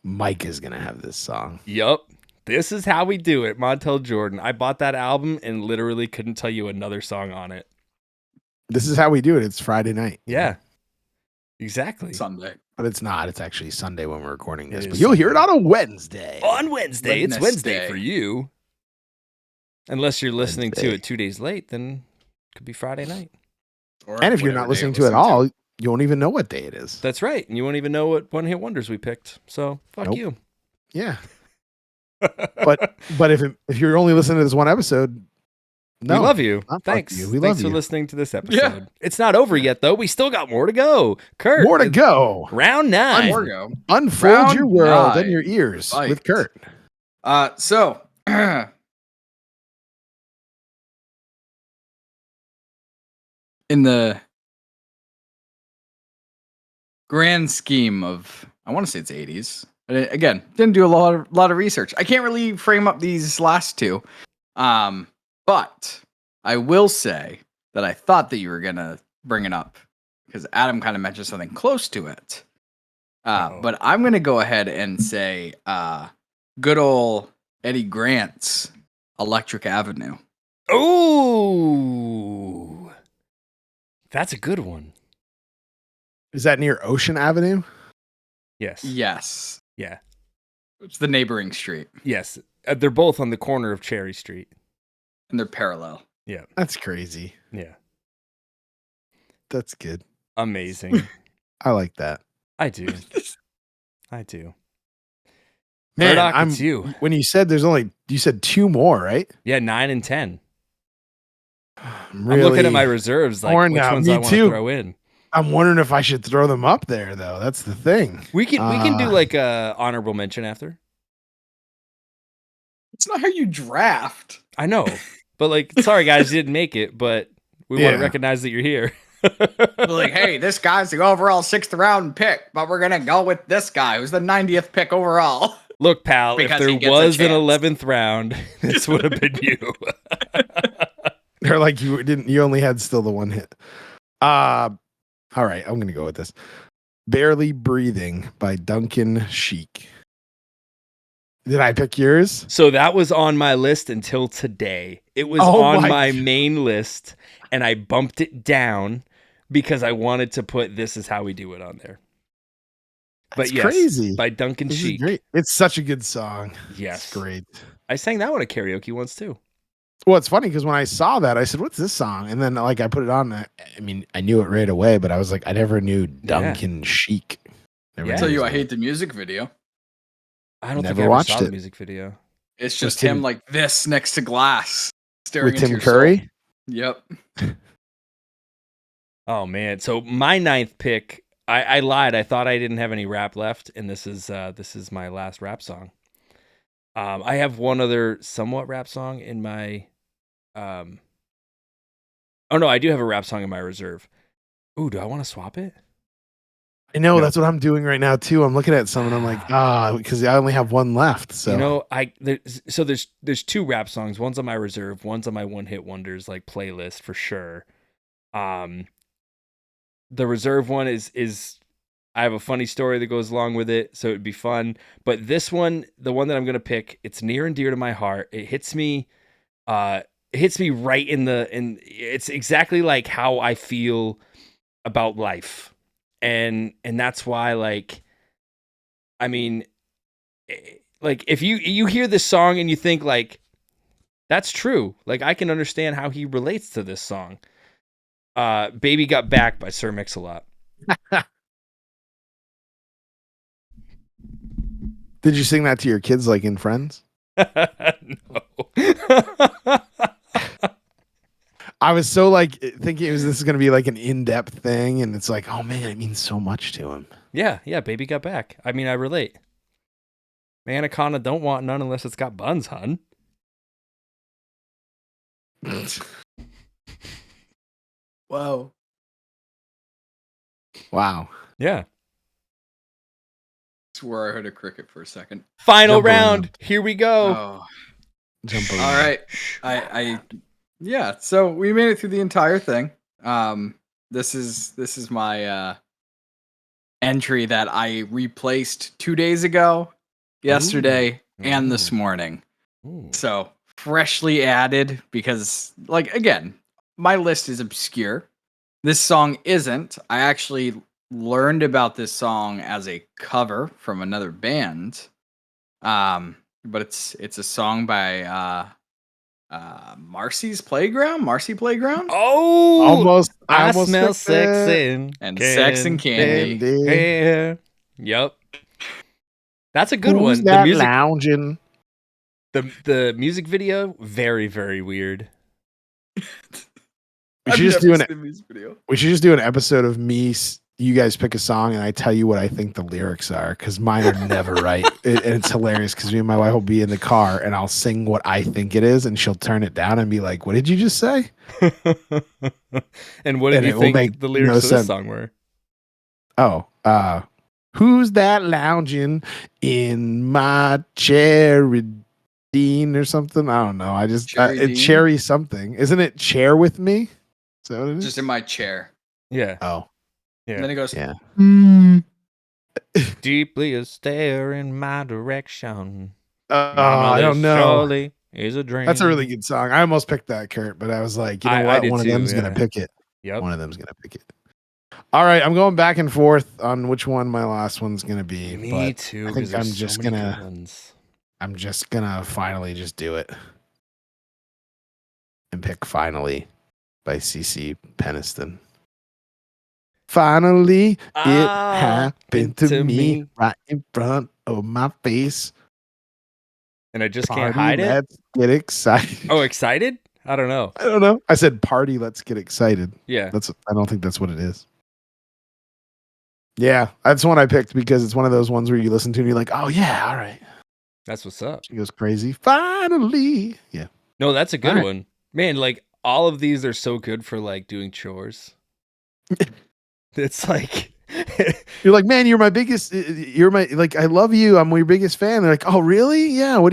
Mike is gonna have this song. Yup. This Is How We Do It, Montel Jordan. I bought that album and literally couldn't tell you another song on it. This is how we do it. It's Friday night. Yeah. Exactly. Sunday. But it's not. It's actually Sunday when we're recording this. It But is you'll hear it Sunday. on a Wednesday. On Wednesday. It's Wednesday Wednesday. for you. Unless you're listening to Wednesday. it 2 days late, then it could be Friday night. Or And if you're whatever not day listening it to it was at all, you won't even know what day it is. That's right. And you won't even know what one hit wonders we picked. So fuck Nope. you. Yeah. But if you're only listening to this one episode, no. We love you. Not fuck Thanks. you. We Thanks love for you. listening to this episode. It's not over yet, though. We still got more to go. Kurt. More to it's go. Round 9. Morgo. Unfold Round your world and 9. your ears Right. with Kurt. So in the grand scheme of, I want to say it's 80s. Again, didn't do a lot of research. I can't really frame up these last two. But I will say that I thought that you were gonna bring it up because Adam kind of mentioned something close to it. Uh-oh. But I'm gonna go ahead and say good old Eddie Grant's Electric Avenue. Ooh. That's a good one. Is that near Ocean Avenue? Yes. Yes. Yeah. It's the neighboring street, Yes. They're both on the corner of Cherry Street. and they're parallel. That's crazy. Yeah. That's good. Amazing. I like that. I do. I do. Man, Murdoch, it's you. when you said you said 2 more, right? Yeah, 9 and 10. I'm I'm looking at my reserves, like torn which now. ones Me I want to too. throw in. I'm wondering if I should throw them up there, though. That's the thing. We can do like a honorable mention after. It's not how you draft. I know, but like, sorry guys, you didn't make it, but we want to Yeah. recognize that you're here. Like, hey, this guy's the overall 6th round pick, but we're gonna go with this guy who's the 90th pick overall. Look, pal, Because if he there gets a was an chance. 11th round, this would have been you. They're like you only had still the 1 hit. All right, I'm gonna go with this. Barely Breathing by Duncan Sheik. Did I pick yours? So that was on my list until today. It was Oh on my my God. main list, and I bumped it down because I wanted to put This Is How We Do It on there. But That's yes, crazy. by Duncan This is Sheik. great. It's such a good song. Yes. It's great. I sang that one at karaoke once too. Well, it's funny because when I saw that, I said, "What's this song?" And then like I put it on. I mean, I knew it right away, but I was like, I never knew Duncan Sheik. Never Yeah. knew Tell you, his I name. hate the music video. I don't Never think I ever watched saw the it. music video. It's Was just him Tim- like this next to glass, staring with into Tim your soul. Curry. Yep. Oh man. So my 9th pick, I lied. I thought I didn't have any rap left, and this is my last rap song. I have one other somewhat rap song in my oh no, I do have a rap song in my reserve. Ooh, do I want to swap it? I know No. that's what I'm doing right now too. I'm looking at some and I'm like, because I only have one left. So You know, there's 2 rap songs. One's on my reserve, one's on my one hit wonders like playlist for sure. The reserve one is I have a funny story that goes along with it, so it'd be fun. But this one, the one that I'm gonna pick, it's near and dear to my heart. It hits me right in it's exactly like how I feel about life. And that's why, like, I mean, like if you hear this song and you think like that's true, like I can understand how he relates to this song. Baby Got Back by Sir Mix-a-Lot. did you sing that to your kids like in Friends? No. I was so like thinking this is gonna be like an in-depth thing, and it's like, oh man, it means so much to him. Yeah, Baby Got Back. I mean, I relate. Anaconda don't want none unless it's got buns, hun. Wow. Wow. Yeah. Swear I heard a cricket for a second. Final Jump round. around. Here we go. Oh. Jump All around. right. Yeah, so we made it through the entire thing. This is my entry that I replaced 2 days ago, yesterday, and this morning. Ooh. So freshly added because, like, again, my list is obscure. This song isn't. I actually learned about this song as a cover from another band. But it's a song by Marcy Playground. Oh, Almost. I almost smell picked sex it. And sex and candy. Yeah. Yep. That's a good Who's one. The that music lounging? the music video, very, very weird. We should just do an music video. We should just do an episode of you guys pick a song and I tell you what I think the lyrics are because mine are never right. And it's hilarious because me and my wife will be in the car and I'll sing what I think it is and she'll turn it down and be like, "What did you just say?" And what did And you it will think make the lyrics no of this sense. song were? Oh, who's that lounging in my cherry Dean or something? I don't know. I just Cherry Dean? cherry something. Isn't it chair with me? Is that what it is? Just in my chair. Yeah. Oh, And then Yeah. it goes, yeah. Deeply a stare in my direction. I don't know. Surely is a dream. That's a really good song. I almost picked that, Kurt, but I was like, you know I what? did One too, of them's yeah. gonna pick it. Yep. One of them's gonna pick it. All right, I'm going back and forth on which one my last one's gonna be. Me but too. I 'cause think there's I'm so just many good gonna ones. finally just do it and pick "Finally" by CeCe Peniston. Finally, it Ah, happened to me right in front of my face. And I just can't Party, hide it. let's get excited. Oh, excited? I don't know. I don't know. I said party, let's get excited. Yeah. I don't think that's what it is. Yeah, that's one I picked because it's one of those ones where you listen to and you're like, oh yeah, all right. That's what's up. She goes crazy. Finally. Yeah. No, that's a good All right. one. Man, like all of these are so good for like doing chores. It's like You're like, man, you're my biggest. You're my like. I love you. I'm your biggest fan. They're like, oh, really? Yeah. When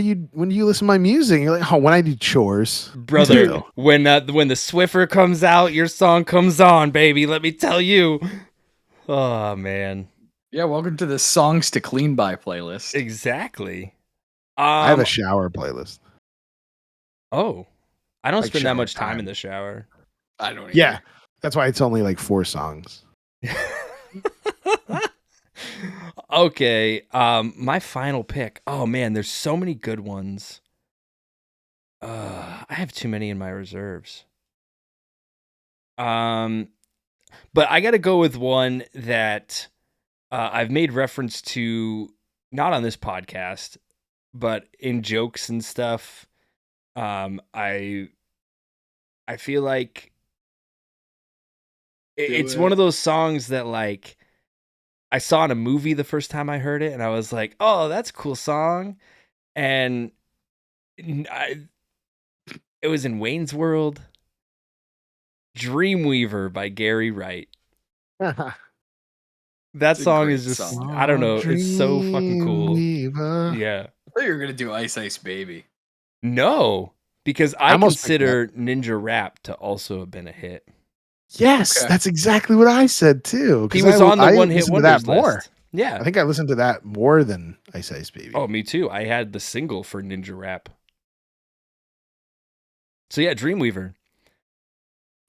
do you listen to my music? You're like, oh, when I do chores, brother, too. when the Swiffer comes out, your song comes on, baby. Let me tell you. Oh man. Yeah, welcome to the Songs to Clean By playlist. Exactly. I have a shower playlist. Oh, I don't Like spend that shower much time time. in the shower. I don't either. Yeah, that's why it's only like 4 songs. Okay, my final pick. Oh man, there's so many good ones. I have too many in my reserves. But I got to go with one that I've made reference to, not on this podcast, but in jokes and stuff. I feel like it's one of those songs that like I saw in a movie the first time I heard it, and I was like, "Oh, that's a cool song," and it was in Wayne's World. Dreamweaver by Gary Wright. That It's a song great is just, song. I don't know, it's so fucking cool. Dreamweaver. Yeah. I thought you were gonna do Ice Ice Baby. No, because I almost picked consider Ninja Rap to also have been a hit. Yes, Okay. that's exactly what I said too. He 'cause was I- on the I one hit listened to that wonders more. list. Yeah. I think I listened to that more than Ice Ice Baby. Oh, me too. I had the single for Ninja Rap. So yeah, Dreamweaver.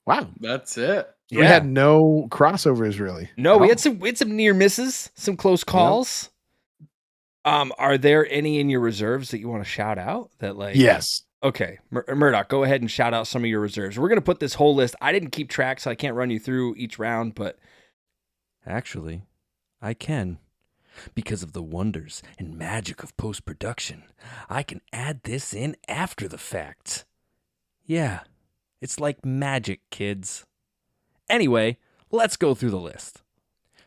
Wow. That's it. Yeah. We had no crossovers really. No, at we all. had some near misses, some close calls. Are there any in your reserves that you want to shout out? That like Yes. Okay, Murdoch, go ahead and shout out some of your reserves. We're gonna put this whole list. I didn't keep track, so I can't run you through each round, but actually, I can. Because of the wonders and magic of post-production, I can add this in after the fact. Yeah, it's like magic, kids. Anyway, let's go through the list.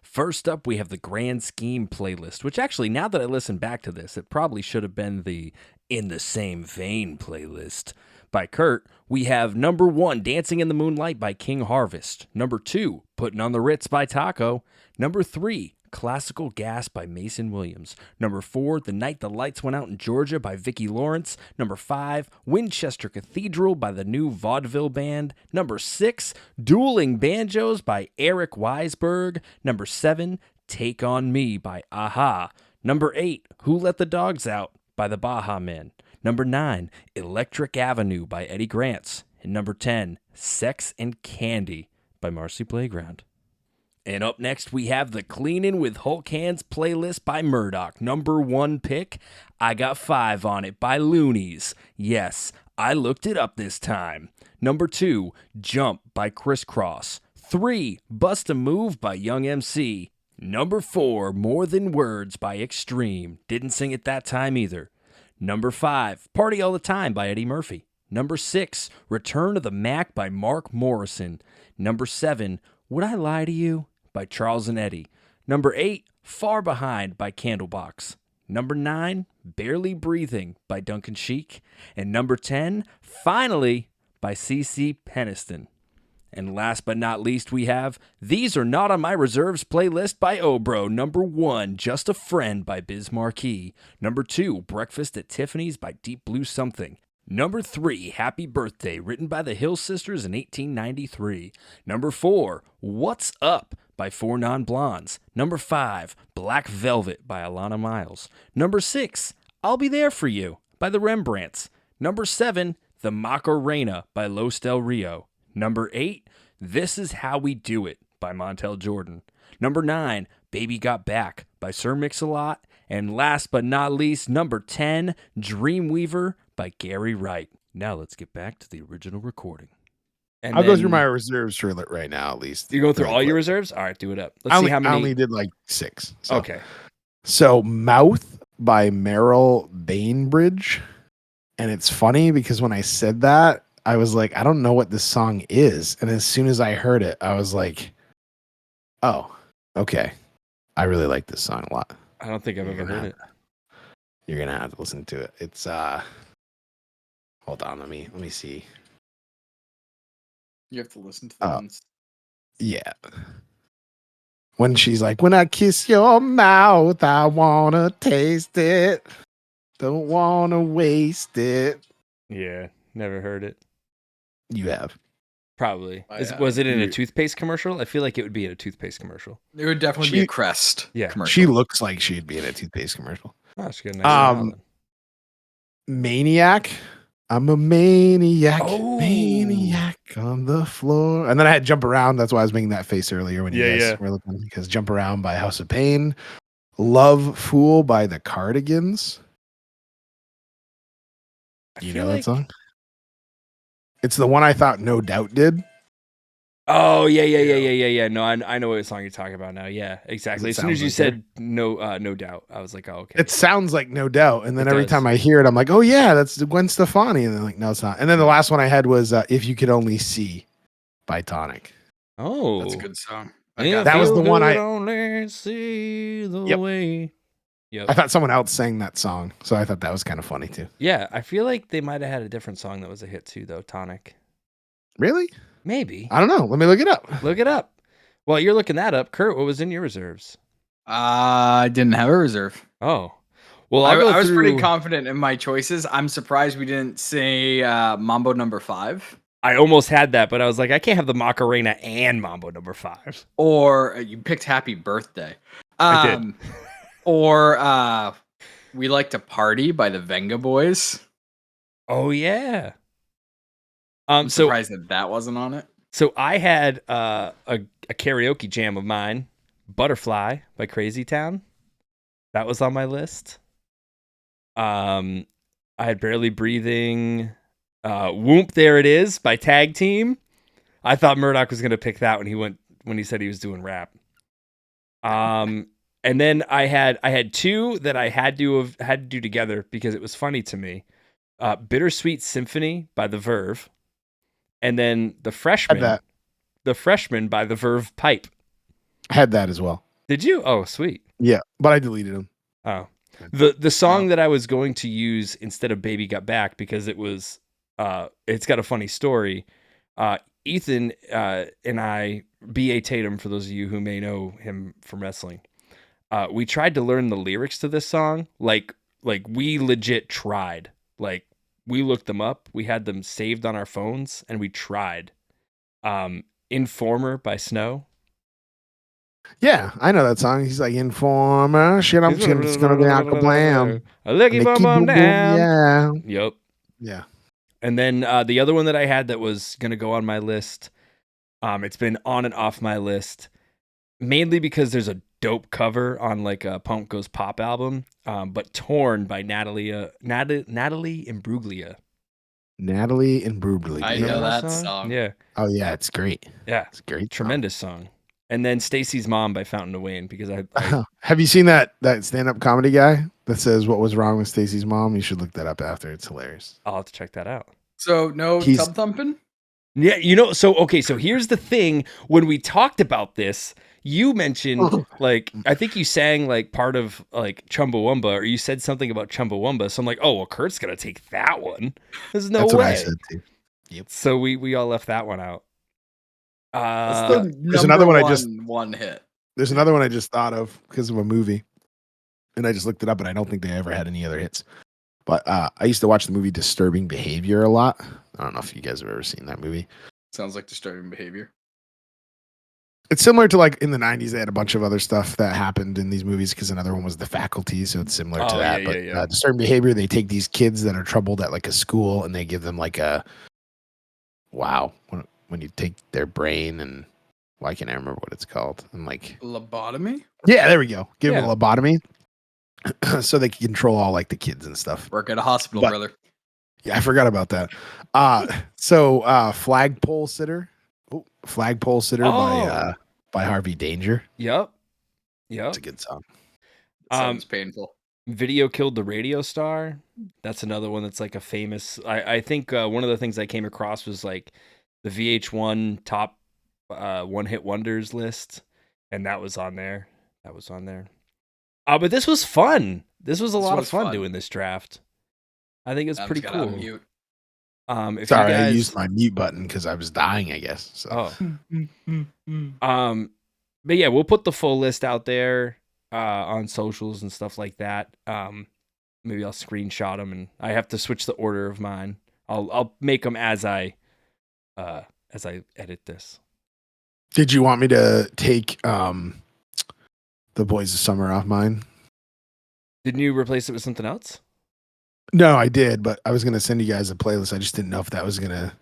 First up, we have the Grand Scheme playlist, which actually, now that I listen back to this, it probably should have been the In the Same Vein playlist. By Kurt, we have number 1, Dancing in the Moonlight by King Harvest. Number 2, Putting on the Ritz by Taco. Number 3, Classical Gas by Mason Williams. Number 4, The Night the Lights Went Out in Georgia by Vicki Lawrence. Number 5, Winchester Cathedral by the New Vaudeville Band. Number 6, Dueling Banjos by Eric Weisberg. Number 7, Take on Me by Aha. Number 8, Who Let the Dogs Out by the Baha Men. Number 9, Electric Avenue by Eddie Grants. And number 10, Sex and Candy by Marcy Playground. And up next, we have the Cleanin' with Hulk Hands playlist by Murdoch. Number 1 pick, I Got 5 on It by Loonies. Yes, I looked it up this time. Number 2, Jump by Criss Cross. 3, Bust a Move by Young MC. Number 4, More Than Words by Extreme. Didn't sing it that time either. Number 5, Party All the Time by Eddie Murphy. Number 6, Return of the Mac by Mark Morrison. Number 7, Would I Lie to You by Charles and Eddie. Number 8, Far Behind by Candlebox. Number 9, Barely Breathing by Duncan Sheik. And number 10, Finally by CeCe Peniston. And last but not least, we have These Are Not on My Reserves playlist by Obro. Number 1, Just a Friend by Biz Marquee. Number 2, Breakfast at Tiffany's by Deep Blue Something. Number 3, Happy Birthday, written by the Hill Sisters in 1893. Number 4, What's Up by 4 Non-Blondes. Number 5, Black Velvet by Alana Miles. Number 6, I'll Be There For You by the Rembrandts. Number 7, The Macarena by Los Del Rio. Number 8, This Is How We Do It by Montel Jordan. Number 9, Baby Got Back by Sir Mix-a-Lot. And last but not least, number 10, Dreamweaver by Gary Wright. Now let's get back to the original recording. And I'll go through then my reserves for it right now, at least. you're going through really all your quick. reserves? All right, do it up. Let's see how I many. only did like 6. So. Okay. So Mouth by Meryl Bainbridge. And it's funny because when I said that, I was like, I don't know what this song is. And as soon as I heard it, I was like, oh, okay. I really like this song a lot. I don't think I've ever heard it. You're gonna have to listen to it. It's hold on, let me see. You have to listen to the ones. Yeah. When she's like, when I kiss your mouth, I wanna taste it. Don't wanna waste it. Yeah, never heard it. You have. Probably. I Was it in a You- toothpaste commercial? I feel like it would be in a toothpaste commercial. It would definitely be a Crest commercial. She looks like she'd be in a toothpaste commercial. Oh, she got a nice smile then. Maniac. I'm a maniac. Oh. Maniac on the floor. And then I had Jump Around. That's why I was making that face earlier when you Yeah, guys yeah. were looking. Because Jump Around by House of Pain. Love Fool by the Cardigans. I You feel know that like- song? It's the one I thought No Doubt did. Oh yeah. No, I know what song you're talking about now. Yeah, exactly. As soon as sounds you like said no doubt, I was like, oh okay. It sounds like No Doubt. And then It every does. time I hear it, I'm like, oh yeah, that's Gwen Stefani. And then like, no, it's not. And then the last one I had was If You Could Only See by Tonic. Oh, That's a good song. If That was you the one could I- only see the Yep. way. Yep. I thought someone else sang that song. So I thought that was kind of funny too. Yeah, I feel like they might have had a different song that was a hit too, though. Tonic, Really? maybe. I don't know. Let me look it up. Look it up. While you're looking that up, Kurt, what was in your reserves? I didn't have a reserve. Oh, well, I, I'll go I was pretty through- confident in my choices. I'm surprised we didn't say Mambo number 5. I almost had that, but I was like, I can't have the Macarena and Mambo number 5. Or you picked Happy Birthday. I did. Or We Like to Party by the Venga Boys. Oh yeah. I'm So surprised that wasn't on it. So I had a karaoke jam of mine, Butterfly by Crazy Town. That was on my list. I had Barely Breathing, Whoop, There It Is by Tag Team. I thought Murdoch was gonna pick that when he said he was doing rap. And then I had 2 that I had to do together because it was funny to me. Bittersweet Symphony by The Verve. And then The Freshman. that. The Freshman by The Verve Pipe. I had that as well. Did you? Oh, sweet. Yeah, but I deleted them. Oh. The song that I was going to use instead of Baby Got Back because it was it's got a funny story. Ethan and I, B.A. Tatum, for those of you who may know him from wrestling, we tried to learn the lyrics to this song. Like we legit tried. Like we looked them up. We had them saved on our phones and we tried. Informer by Snow. Yeah, I know that song. He's like Informer. Shit, I'm just gonna be Uncle Blam. A licky bum Nicky bum Boom Boom, down. Yeah. Yep. Yeah. And then the other one that I had that was going to go on my list, it's been on and off my list, mainly because there's a dope cover on like a Pump Goes Pop album, but Torn by Natalie Imbruglia. Natalie and Bruglia. I You know remember that song. Yeah. Oh yeah, it's great. Yeah. It's a great. Tremendous song. And then Stacy's Mom by Fountain of Wayne because I Song. Have you seen that stand-up comedy guy that says what was wrong with Stacy's mom? You should look that up after. It's hilarious. I'll have to check that out. So no He's- tub thumping? Yeah, so here's the thing. When we talked about this, you mentioned like I think you sang like part of like Chumbawamba, or you said something about Chumbawamba. So I'm like, oh well, Kurt's gonna take that one. There's no That's way. what I said too. So we all left that one out. That's the there's another number one I just- one hit. There's another one I just thought of because of a movie, and I just looked it up, and I don't think they ever had any other hits. But I used to watch the movie Disturbing Behavior a lot. I don't know if you guys have ever seen that movie. Sounds like disturbing behavior. It's similar to like in the 90s, they had a bunch of other stuff that happened in these movies because another one was The Faculty. So it's similar to Oh, that. yeah, but yeah. Disturbing Behavior, they take these kids that are troubled at like a school and they give them like a wow. When you take their brain and why can't I remember what it's called? And like, Lobotomy? yeah, there we go. Give them Yeah. a lobotomy so they can control all like the kids and stuff. Work at a hospital, But- brother. Yeah, I forgot about that. Flagpole Sitter. Oh, Flagpole Sitter by Harvey Danger. Yep. That's a good song. Sounds painful. Video Killed the Radio Star. That's another one that's like a famous. I think one of the things I came across was like the VH1 top one hit wonders list, and that was on there. But this was fun. This was a lot of fun doing this draft. I think it's pretty cool. Mute. Sorry, I used my mute button because I was dying, I guess. So. But yeah, we'll put the full list out there on socials and stuff like that. Maybe I'll screenshot them, and I have to switch the order of mine. I'll make them as I edit this. Did you want me to take the Boys of Summer off mine? Didn't you replace it with something else? No, I did, but I was going to send you guys a playlist. I just didn't know if that was going to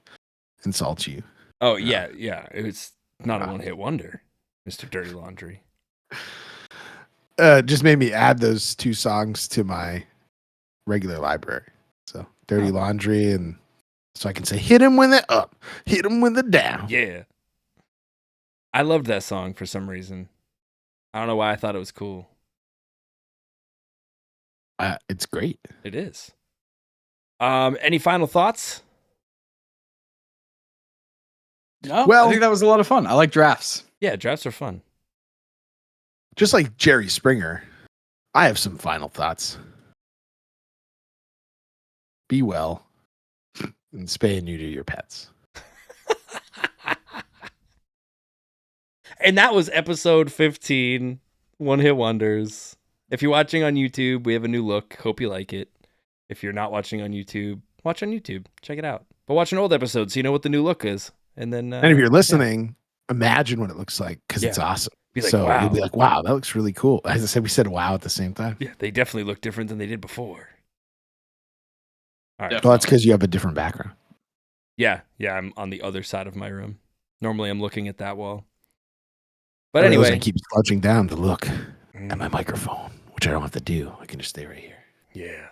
insult you. Oh, yeah. It's not a one-hit wonder, Mr. Dirty Laundry. Just made me add those two songs to my regular library. So, Dirty Laundry, and so I can say, hit him when they're up, hit him when they're down. Yeah. I loved that song for some reason. I don't know why I thought it was cool. It's great. It is. Any final thoughts? No, well, I think that was a lot of fun. I like drafts. Yeah, drafts are fun. Just like Jerry Springer, I have some final thoughts. Be well and spay and neuter your pets. And that was episode 15, One Hit Wonders. If you're watching on YouTube, we have a new look. Hope you like it. If you're not watching on YouTube, watch on YouTube. Check it out. But watch an old episode so you know what the new look is. And then, and if you're listening, imagine what it looks like because it's awesome. Be like, so wow. you'll be like, wow, that looks really cool. As I said, we said wow at the same time. Yeah, they definitely look different than they did before. All right. Well, that's because you have a different background. Yeah, I'm on the other side of my room. Normally, I'm looking at that wall. But anyway, I keep slouching down to look at my microphone, which I don't have to do. I can just stay right here. Yeah.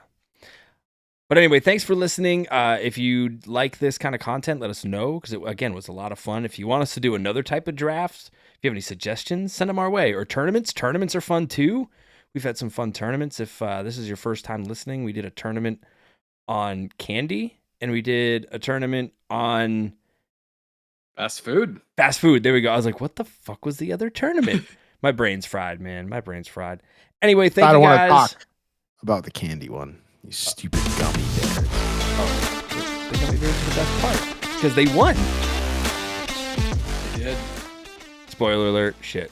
But anyway, thanks for listening. If you like this kind of content, let us know, because it, again, was a lot of fun. If you want us to do another type of draft, if you have any suggestions, send them our way. Or tournaments. Tournaments are fun too. We've had some fun tournaments. If this is your first time listening, we did a tournament on candy, and we did a tournament on fast food. Fast food. There we go. I was like, what the fuck was the other tournament? My brain's fried, man. My brain's fried. Anyway, thank you guys. I don't want to talk about the candy one. You stupid gummy bears. Oh, the gummy bears are the best part because they won. They did. Spoiler alert. Shit.